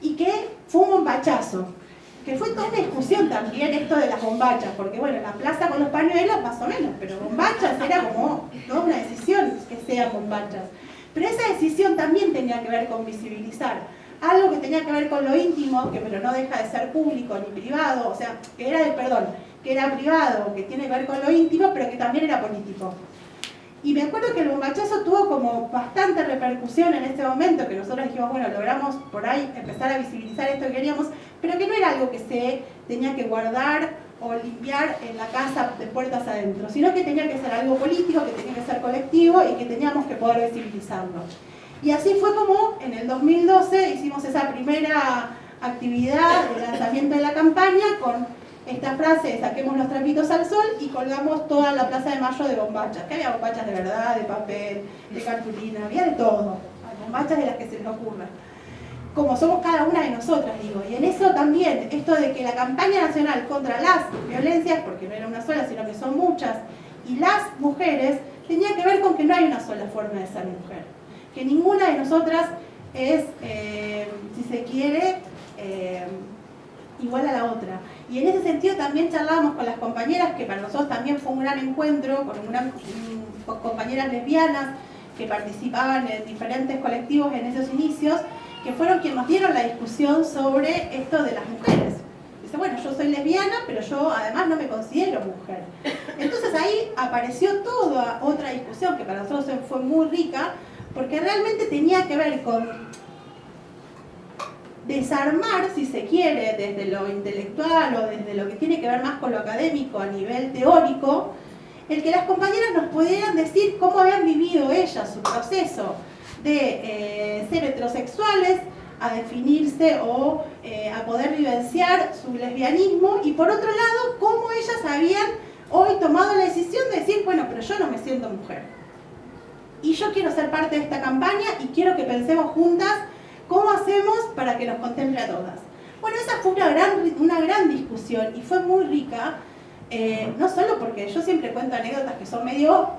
y que fue un bombachazo, que fue toda una discusión también esto de las bombachas, porque bueno, la plaza con los pañuelos más o menos, pero bombachas era como toda una decisión que sean bombachas. Pero esa decisión también tenía que ver con visibilizar algo que tenía que ver con lo íntimo, que pero no deja de ser público ni privado, o sea, que era privado, que tiene que ver con lo íntimo, pero que también era político. Y me acuerdo que el bombachazo tuvo como bastante repercusión en este momento, que nosotros dijimos, bueno, logramos por ahí empezar a visibilizar esto que queríamos, pero que no era algo que se tenía que guardar o limpiar en la casa de puertas adentro, sino que tenía que ser algo político, que tenía que ser colectivo y que teníamos que poder visibilizarlo. Y así fue como en el 2012 hicimos esa primera actividad de lanzamiento de la campaña con esta frase de "saquemos los trapitos al sol", y colgamos toda la Plaza de Mayo de bombachas, que había bombachas de verdad, de papel, de cartulina, había de todo, bombachas de las que se les ocurra, como somos cada una de nosotras, digo. Y en eso también, esto de que la campaña nacional contra las violencias, porque no era una sola, sino que son muchas, y las mujeres, tenía que ver con que no hay una sola forma de ser mujer, que ninguna de nosotras es, si se quiere, igual a la otra. Y en ese sentido también charlábamos con las compañeras, que para nosotros también fue un gran encuentro, con compañeras lesbianas que participaban en diferentes colectivos en esos inicios, que fueron quienes nos dieron la discusión sobre esto de las mujeres. Dice, bueno, yo soy lesbiana, pero yo además no me considero mujer. Entonces ahí apareció toda otra discusión que para nosotros fue muy rica, porque realmente tenía que ver con desarmar, si se quiere, desde lo intelectual o desde lo que tiene que ver más con lo académico a nivel teórico, el que las compañeras nos pudieran decir cómo habían vivido ellas su proceso de ser heterosexuales, a definirse o a poder vivenciar su lesbianismo, y por otro lado, cómo ellas habían hoy tomado la decisión de decir, bueno, pero yo no me siento mujer. Y yo quiero ser parte de esta campaña y quiero que pensemos juntas cómo hacemos para que nos contemple a todas. Bueno, esa fue una gran discusión y fue muy rica, no solo porque yo siempre cuento anécdotas que son medio,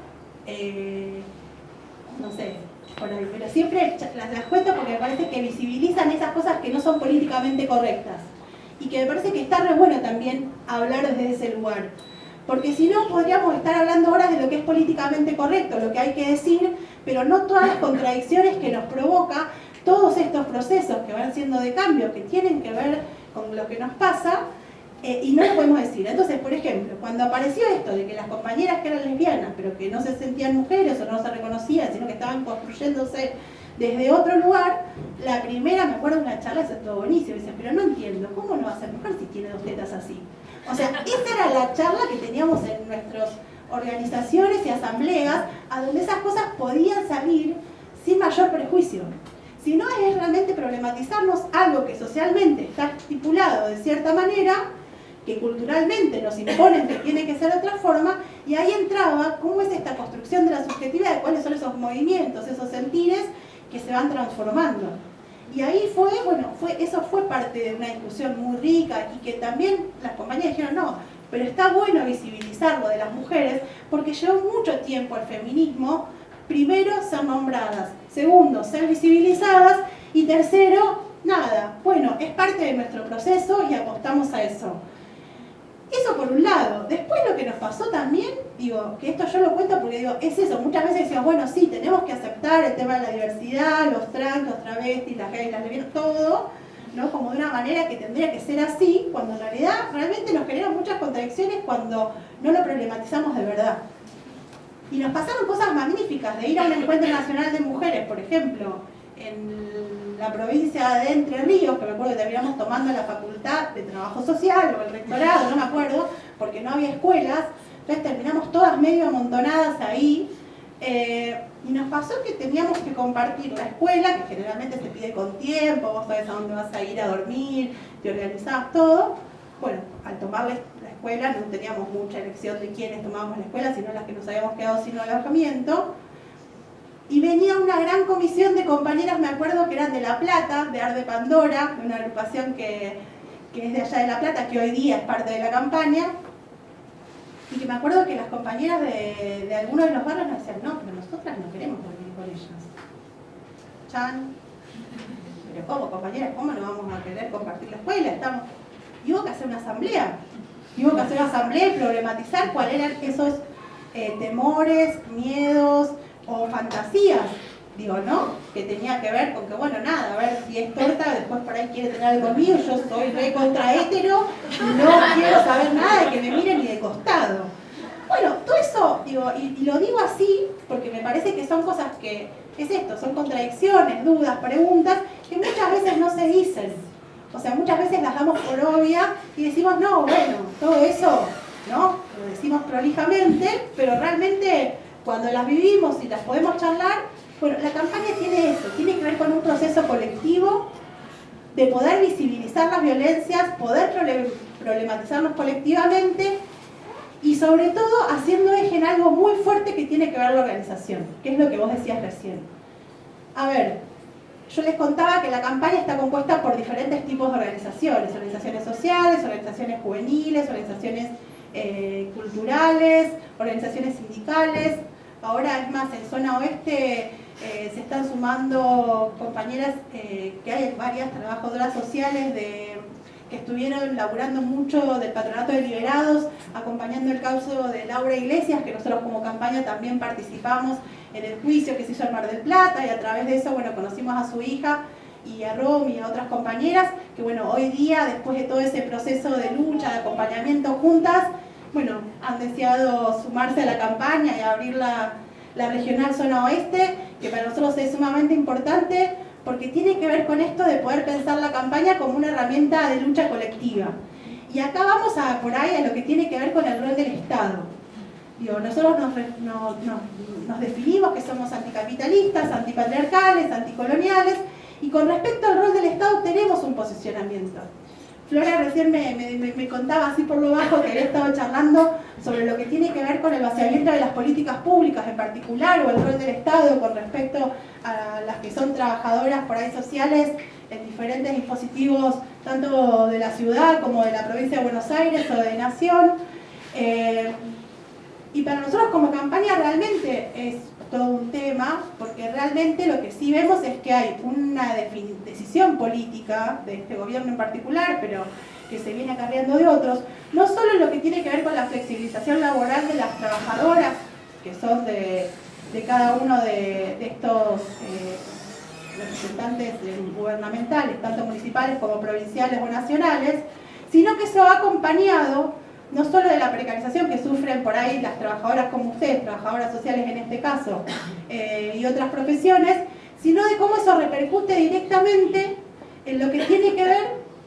no sé, por ahí, pero siempre las cuento porque me parece que visibilizan esas cosas que no son políticamente correctas. Y que me parece que está re bueno también hablar desde ese lugar. Porque si no, podríamos estar hablando ahora de lo que es políticamente correcto, lo que hay que decir, pero no todas las contradicciones que nos provoca todos estos procesos que van siendo de cambio, que tienen que ver con lo que nos pasa, y no lo podemos decir. Entonces, por ejemplo, cuando apareció esto de que las compañeras que eran lesbianas, pero que no se sentían mujeres o no se reconocían, sino que estaban construyéndose desde otro lugar, la primera, me acuerdo de una charla, eso estuvo buenísimo, dice, pero no entiendo, ¿cómo no va a ser mujer si tiene dos tetas así? O sea, esa era la charla que teníamos en nuestras organizaciones y asambleas, a donde esas cosas podían salir sin mayor prejuicio. Si no, es realmente problematizarnos algo que socialmente está estipulado de cierta manera, que culturalmente nos imponen que tiene que ser de otra forma, y ahí entraba cómo es esta construcción de la subjetividad, de cuáles son esos movimientos, esos sentires que se van transformando. Y ahí fue, bueno, eso fue parte de una discusión muy rica y que también las compañías dijeron, no, pero está bueno visibilizar lo de las mujeres porque llevó mucho tiempo al feminismo, primero, ser nombradas, segundo, ser visibilizadas y tercero, nada, bueno, es parte de nuestro proceso y apostamos a eso. Eso por un lado. Después lo que nos pasó también, digo, que esto yo lo cuento porque digo, es eso, muchas veces decimos, bueno, sí, tenemos que aceptar el tema de la diversidad, los trans, los travestis, las gays, las lesbianas, todo, ¿no? Como de una manera que tendría que ser así, cuando en realidad realmente nos generan muchas contradicciones cuando no lo problematizamos de verdad. Y nos pasaron cosas magníficas, de ir a un encuentro nacional de mujeres, por ejemplo, en la provincia de Entre Ríos, que me acuerdo que terminamos tomando la facultad de trabajo social o el rectorado, no me acuerdo, porque no había escuelas, entonces terminamos todas medio amontonadas ahí, y nos pasó que teníamos que compartir la escuela, que generalmente se pide con tiempo, vos sabés a dónde vas a ir a dormir, te organizabas todo. Bueno, al tomar la escuela no teníamos mucha elección de quiénes tomábamos la escuela, sino las que nos habíamos quedado sin alojamiento. Y venía una gran comisión de compañeras, me acuerdo que eran de La Plata, de Ar de Pandora, de una agrupación que es de allá de La Plata, que hoy día es parte de la campaña. Y que me acuerdo que las compañeras de algunos de los barrios nos decían, no, pero nosotras no queremos dormir con ellas. Chan. Pero ¿cómo, compañeras? ¿Cómo no vamos a querer compartir la escuela? Y hubo que hacer una asamblea. Y problematizar cuáles eran esos temores, miedos o fantasías, digo, ¿no? Que tenía que ver con que, bueno, nada, a ver si es torta, después por ahí quiere tener algo mío, yo soy re contra hétero, y no quiero saber nada de que me miren ni de costado. Bueno, todo eso, digo, y lo digo así, porque me parece que son cosas que, es esto, son contradicciones, dudas, preguntas, que muchas veces no se dicen. O sea, muchas veces las damos por obvia y decimos, no, bueno, todo eso, ¿no? Lo decimos prolijamente, pero realmente cuando las vivimos y las podemos charlar, bueno, la campaña tiene eso, tiene que ver con un proceso colectivo de poder visibilizar las violencias, poder problematizarnos colectivamente y sobre todo haciendo eje en algo muy fuerte que tiene que ver la organización, que es lo que vos decías recién. A ver, yo les contaba que la campaña está compuesta por diferentes tipos de organizaciones sociales, organizaciones juveniles, organizaciones culturales, organizaciones sindicales. Ahora es más, en zona oeste se están sumando compañeras que hay varias trabajadoras sociales que estuvieron laburando mucho del Patronato de Liberados, acompañando el caso de Laura Iglesias, que nosotros como campaña también participamos en el juicio que se hizo en Mar del Plata, y a través de eso, bueno, conocimos a su hija y a Romy y a otras compañeras, que bueno, hoy día, después de todo ese proceso de lucha, de acompañamiento juntas, bueno, han deseado sumarse a la campaña y abrir la regional zona oeste, que para nosotros es sumamente importante, porque tiene que ver con esto de poder pensar la campaña como una herramienta de lucha colectiva. Y acá vamos por ahí a lo que tiene que ver con el rol del Estado. Digo, nosotros nos definimos que somos anticapitalistas, antipatriarcales, anticoloniales, y con respecto al rol del Estado tenemos un posicionamiento. Flora recién me contaba así por lo bajo que había estado charlando sobre lo que tiene que ver con el vaciamiento de las políticas públicas en particular, o el rol del Estado con respecto a las que son trabajadoras por ahí sociales en diferentes dispositivos, tanto de la ciudad como de la provincia de Buenos Aires o de Nación. Y para nosotros como campaña realmente es todo un tema, porque realmente lo que sí vemos es que hay una decisión política de este gobierno en particular, pero que se viene acarreando de otros, no solo en lo que tiene que ver con la flexibilización laboral de las trabajadoras, que son de cada uno de estos representantes gubernamentales, tanto municipales como provinciales o nacionales, sino que eso va acompañado no solo de la precarización que sufren por ahí las trabajadoras como ustedes, trabajadoras sociales en este caso, y otras profesiones, sino de cómo eso repercute directamente en lo que tiene que ver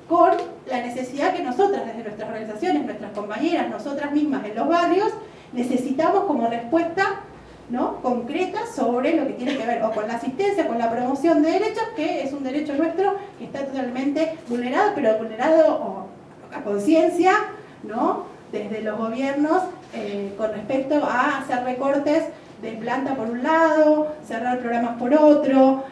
con la necesidad que nosotras, desde nuestras organizaciones, nuestras compañeras, nosotras mismas en los barrios, necesitamos como respuesta, ¿no?, concreta sobre lo que tiene que ver o con la asistencia, con la promoción de derechos, que es un derecho nuestro que está totalmente vulnerado, pero vulnerado a conciencia, ¿no? Desde los gobiernos con respecto a hacer recortes de planta por un lado, cerrar programas por otro,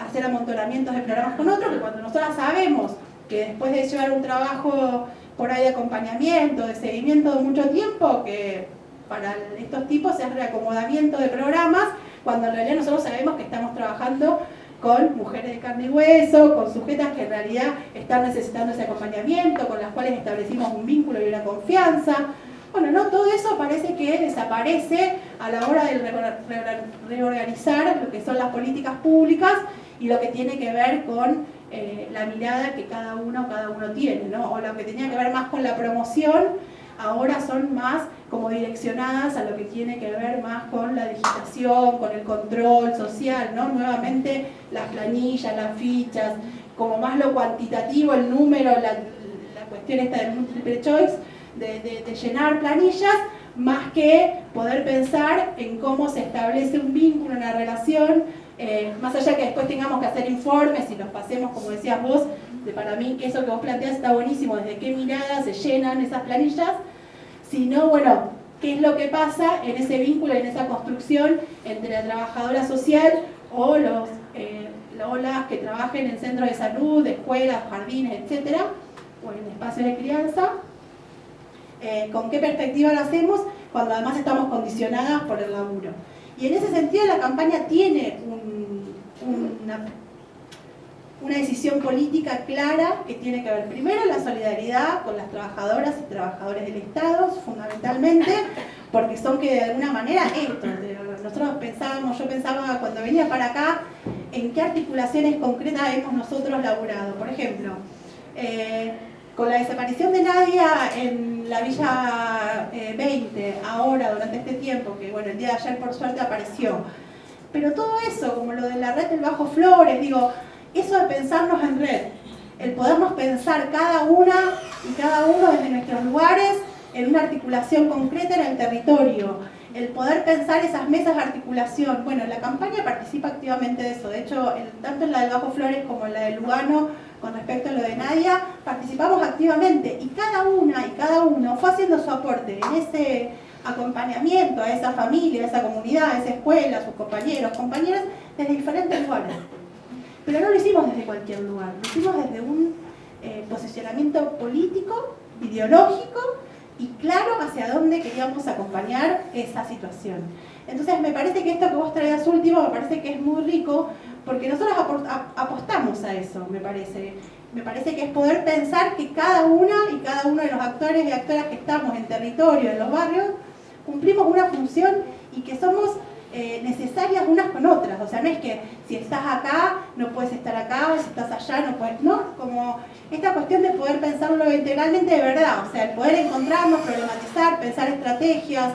hacer amontonamientos de programas con otro, que cuando nosotros sabemos que después de llevar un trabajo por ahí de acompañamiento, de seguimiento de mucho tiempo, que para estos tipos es reacomodamiento de programas, cuando en realidad nosotros sabemos que estamos trabajando con mujeres de carne y hueso, con sujetas que en realidad están necesitando ese acompañamiento, con las cuales establecimos un vínculo y una confianza. Bueno, no, todo eso parece que desaparece a la hora de reorganizar lo que son las políticas públicas y lo que tiene que ver con la mirada que cada uno tiene, ¿no? O lo que tenía que ver más con la promoción, ahora son más como direccionadas a lo que tiene que ver más con la digitación, con el control social, ¿no? Nuevamente las planillas, las fichas, como más lo cuantitativo, el número, la cuestión esta del multiple choice, de llenar planillas, más que poder pensar en cómo se establece un vínculo, una relación, más allá que después tengamos que hacer informes y los pasemos, como decías vos, para mí que eso que vos planteás está buenísimo, desde qué mirada se llenan esas planillas, sino, bueno, qué es lo que pasa en ese vínculo, en esa construcción entre la trabajadora social o las que trabajen en centros de salud, escuelas, jardines, etcétera, o en espacios de crianza. ¿Con qué perspectiva lo hacemos? Cuando además estamos condicionadas por el laburo. Y en ese sentido la campaña tiene una decisión política clara que tiene que ver primero la solidaridad con las trabajadoras y trabajadores del Estado, fundamentalmente, porque son que de alguna manera yo pensaba cuando venía para acá, en qué articulaciones concretas hemos nosotros laburado. Por ejemplo, con la desaparición de Nadia en la Villa 20, ahora, durante este tiempo, que bueno, el día de ayer por suerte apareció. Pero todo eso, como lo de la red del Bajo Flores, digo, eso de pensarnos en red, el podernos pensar cada una y cada uno desde nuestros lugares en una articulación concreta en el territorio, el poder pensar esas mesas de articulación. Bueno, la campaña participa activamente de eso, de hecho, tanto en la del Bajo Flores como en la de Lugano, con respecto a lo de Nadia, participamos activamente y cada una y cada uno fue haciendo su aporte en ese acompañamiento a esa familia, a esa comunidad, a esa escuela, a sus compañeros, compañeras, desde diferentes lugares. Pero no lo hicimos desde cualquier lugar, lo hicimos desde un posicionamiento político, ideológico y claro hacia dónde queríamos acompañar esa situación. Entonces me parece que esto que vos traías último me parece que es muy rico porque nosotros apostamos a eso, me parece. Me parece que es poder pensar que cada una y cada uno de los actores y actoras que estamos en territorio, en los barrios, cumplimos una función y que somos necesarias unas con otras. O sea, no es que si estás acá no puedes estar acá, si estás allá no puedes, ¿no? Como esta cuestión de poder pensarlo integralmente de verdad, o sea, el poder encontrarnos, problematizar, pensar estrategias.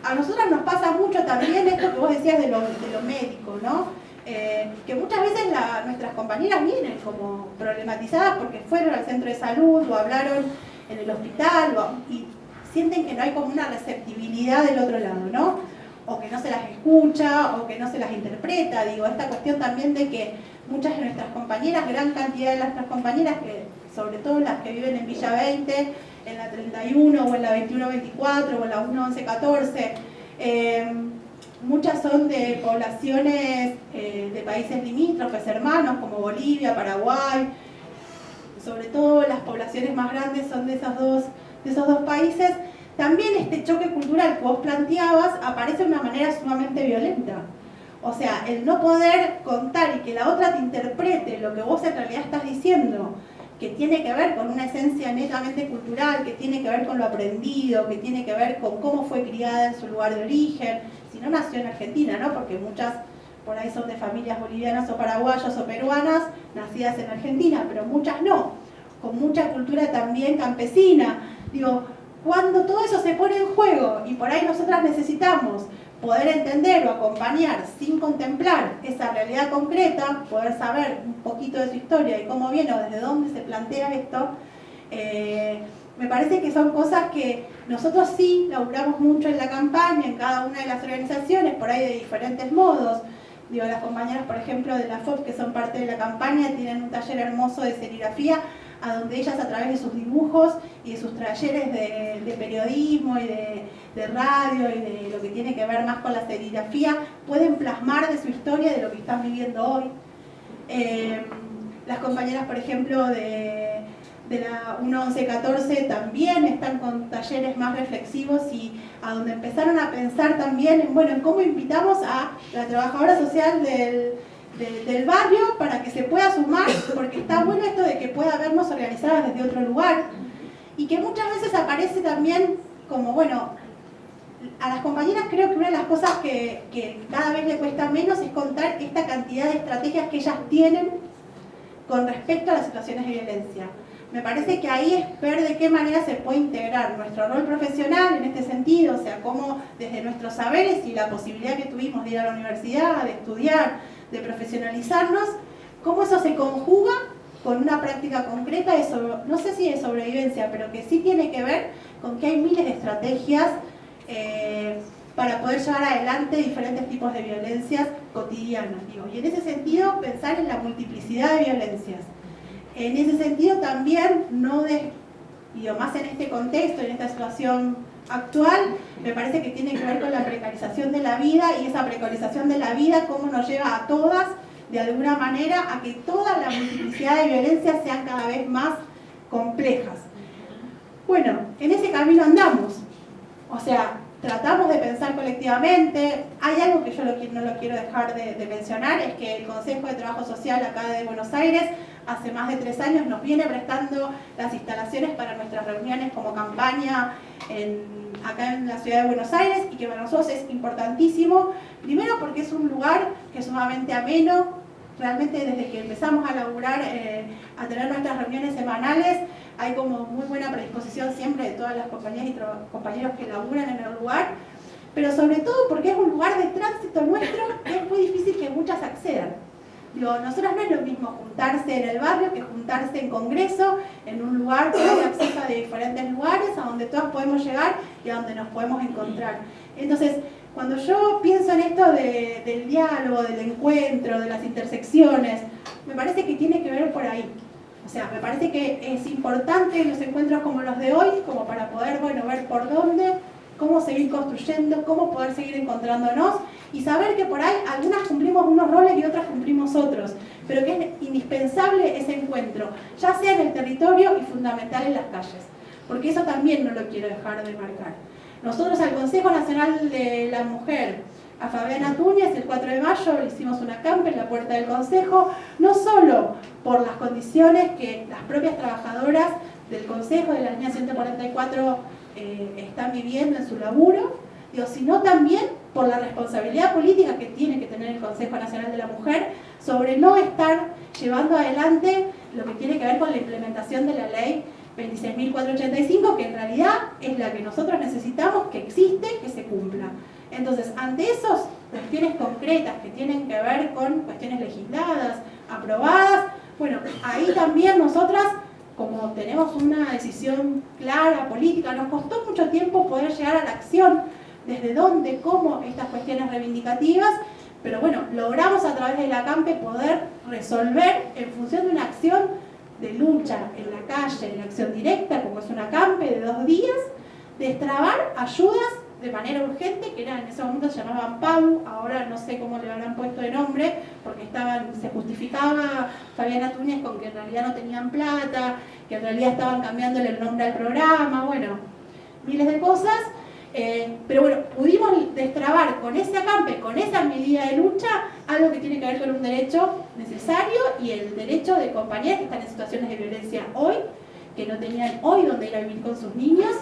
A nosotras nos pasa mucho también esto que vos decías de lo médico, ¿no? Que muchas veces nuestras compañeras vienen como problematizadas porque fueron al centro de salud o hablaron en el hospital y sienten que no hay como una receptibilidad del otro lado, ¿no? O que no se las escucha o que no se las interpreta. Digo, esta cuestión también de que muchas de nuestras compañeras, gran cantidad de nuestras compañeras, que sobre todo las que viven en Villa 20, en la 31 o en la 21-24 o en la 1-11-14, muchas son de poblaciones de países limítrofes, hermanos, como Bolivia, Paraguay. Sobre todo las poblaciones más grandes son de esos dos países. También este choque cultural que vos planteabas aparece de una manera sumamente violenta. O sea, el no poder contar y que la otra te interprete lo que vos en realidad estás diciendo, que tiene que ver con una esencia netamente cultural, que tiene que ver con lo aprendido, que tiene que ver con cómo fue criada en su lugar de origen, si no nació en Argentina, ¿no? Porque muchas por ahí son de familias bolivianas o paraguayas o peruanas, nacidas en Argentina, pero muchas no, con mucha cultura también campesina. Digo, cuando todo eso se pone en juego y por ahí nosotras necesitamos poder entender o acompañar sin contemplar esa realidad concreta, poder saber un poquito de su historia y cómo viene o desde dónde se plantea esto, me parece que son cosas que nosotros sí laburamos mucho en la campaña, en cada una de las organizaciones, por ahí de diferentes modos. Digo, las compañeras, por ejemplo, de la FOP, que son parte de la campaña, tienen un taller hermoso de serigrafía, a donde ellas a través de sus dibujos y de sus talleres de periodismo y de radio y de lo que tiene que ver más con la serigrafía, pueden plasmar de su historia de lo que están viviendo hoy. Las compañeras, por ejemplo, de la 1114 también están con talleres más reflexivos y a donde empezaron a pensar también en cómo invitamos a la trabajadora social del barrio para que se pueda sumar, porque está bueno esto de que pueda vernos organizadas desde otro lugar y que muchas veces aparece también como, a las compañeras creo que una de las cosas que cada vez le cuesta menos es contar esta cantidad de estrategias que ellas tienen con respecto a las situaciones de violencia. Me parece que ahí es ver de qué manera se puede integrar nuestro rol profesional en este sentido, o sea, cómo desde nuestros saberes y la posibilidad que tuvimos de ir a la universidad, de estudiar, de profesionalizarnos, cómo eso se conjuga con una práctica concreta de no sé si de sobrevivencia, pero que sí tiene que ver con que hay miles de estrategias para poder llevar adelante diferentes tipos de violencias cotidianas, y en ese sentido pensar en la multiplicidad de violencias. En ese sentido también, más en este contexto, en esta situación actual, me parece que tiene que ver con la precarización de la vida y esa precarización de la vida cómo nos lleva a todas, de alguna manera, a que toda la multiplicidad de violencias sean cada vez más complejas. Bueno, en ese camino andamos, o sea, tratamos de pensar colectivamente. Hay algo que yo no lo quiero dejar de mencionar, es que el Consejo de Trabajo Social acá de Buenos Aires hace más de 3 años nos viene prestando las instalaciones para nuestras reuniones como campaña acá en la ciudad de Buenos Aires, y que para nosotros es importantísimo, primero porque es un lugar que es sumamente ameno. Realmente desde que empezamos a laburar, a tener nuestras reuniones semanales, hay como muy buena predisposición siempre de todas las compañías y compañeros que laburan en el lugar, pero sobre todo porque es un lugar de tránsito nuestro que es muy difícil que muchas accedan. Nosotros no es lo mismo juntarse en el barrio que juntarse en Congreso, en un lugar que hay acceso a diferentes lugares, a donde todos podemos llegar y a donde nos podemos encontrar. Entonces, cuando yo pienso en esto del diálogo, del encuentro, de las intersecciones, me parece que tiene que ver por ahí. O sea, me parece que es importante los encuentros como los de hoy, como para poder, ver por dónde, cómo seguir construyendo, cómo poder seguir encontrándonos y saber que por ahí algunas cumplimos unos roles y otras cumplimos otros, pero que es indispensable ese encuentro, ya sea en el territorio y fundamental en las calles, porque eso también no lo quiero dejar de marcar. Nosotros al Consejo Nacional de la Mujer, a Fabiana Túñez, el 4 de mayo le hicimos una acampe en la puerta del Consejo, no solo por las condiciones que las propias trabajadoras del Consejo, de la línea 144, están viviendo en su laburo, sino también por la responsabilidad política que tiene que tener el Consejo Nacional de la Mujer sobre no estar llevando adelante lo que tiene que ver con la implementación de la ley 26.485, que en realidad es la que nosotros necesitamos, que existe, que se cumpla. Entonces, ante esas cuestiones concretas que tienen que ver con cuestiones legisladas, aprobadas, ahí también nosotras, como tenemos una decisión clara, política, nos costó mucho tiempo poder llegar a la acción, desde dónde, cómo, estas cuestiones reivindicativas, pero logramos a través de la ACAMPE poder resolver en función de una acción de lucha en la calle, en acción directa, como es una ACAMPE de 2 días, destrabar ayudas de manera urgente, que en ese momento se llamaban PAU, ahora no sé cómo le habrán puesto de nombre, porque se justificaba Fabiana Túñez con que en realidad no tenían plata, que en realidad estaban cambiándole el nombre al programa, miles de cosas, pero pudimos destrabar con ese acampe, con esa medida de lucha, algo que tiene que ver con un derecho necesario y el derecho de compañeras que están en situaciones de violencia hoy, que no tenían hoy donde ir a vivir con sus niños,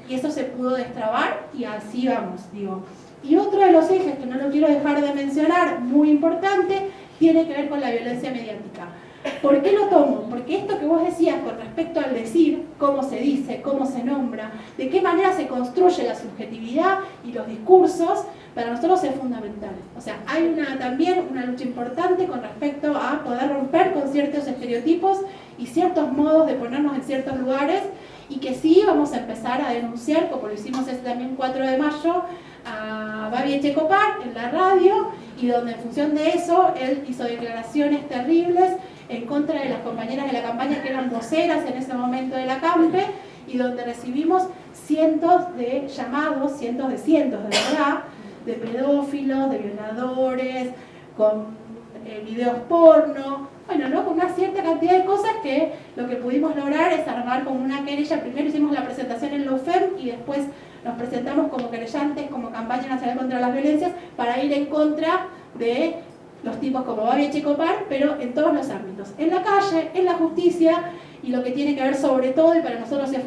y eso se pudo destrabar y así vamos, Y otro de los ejes que no lo quiero dejar de mencionar, muy importante, tiene que ver con la violencia mediática. ¿Por qué lo tomo? Porque esto que vos decías con respecto al decir, cómo se dice, cómo se nombra, de qué manera se construye la subjetividad y los discursos, para nosotros es fundamental. O sea, hay también una lucha importante con respecto a poder romper con ciertos estereotipos y ciertos modos de ponernos en ciertos lugares, y que sí vamos a empezar a denunciar, como lo hicimos también 4 de mayo, a Babi Echecopar en la radio, y donde en función de eso él hizo declaraciones terribles en contra de las compañeras de la campaña que eran voceras en ese momento de la CAMPE, y donde recibimos cientos de llamados, cientos de verdad, de pedófilos, de violadores, con videos porno, bueno, ¿no? Con una cierta cantidad de cosas que lo que pudimos lograr es armar como una querella. Primero hicimos la presentación en la UFEM y después nos presentamos como querellantes, como campaña nacional contra las violencias, para ir en contra de los tipos como Babi Echecopar, pero en todos los ámbitos, en la calle, en la justicia, y lo que tiene que ver sobre todo, y para nosotros es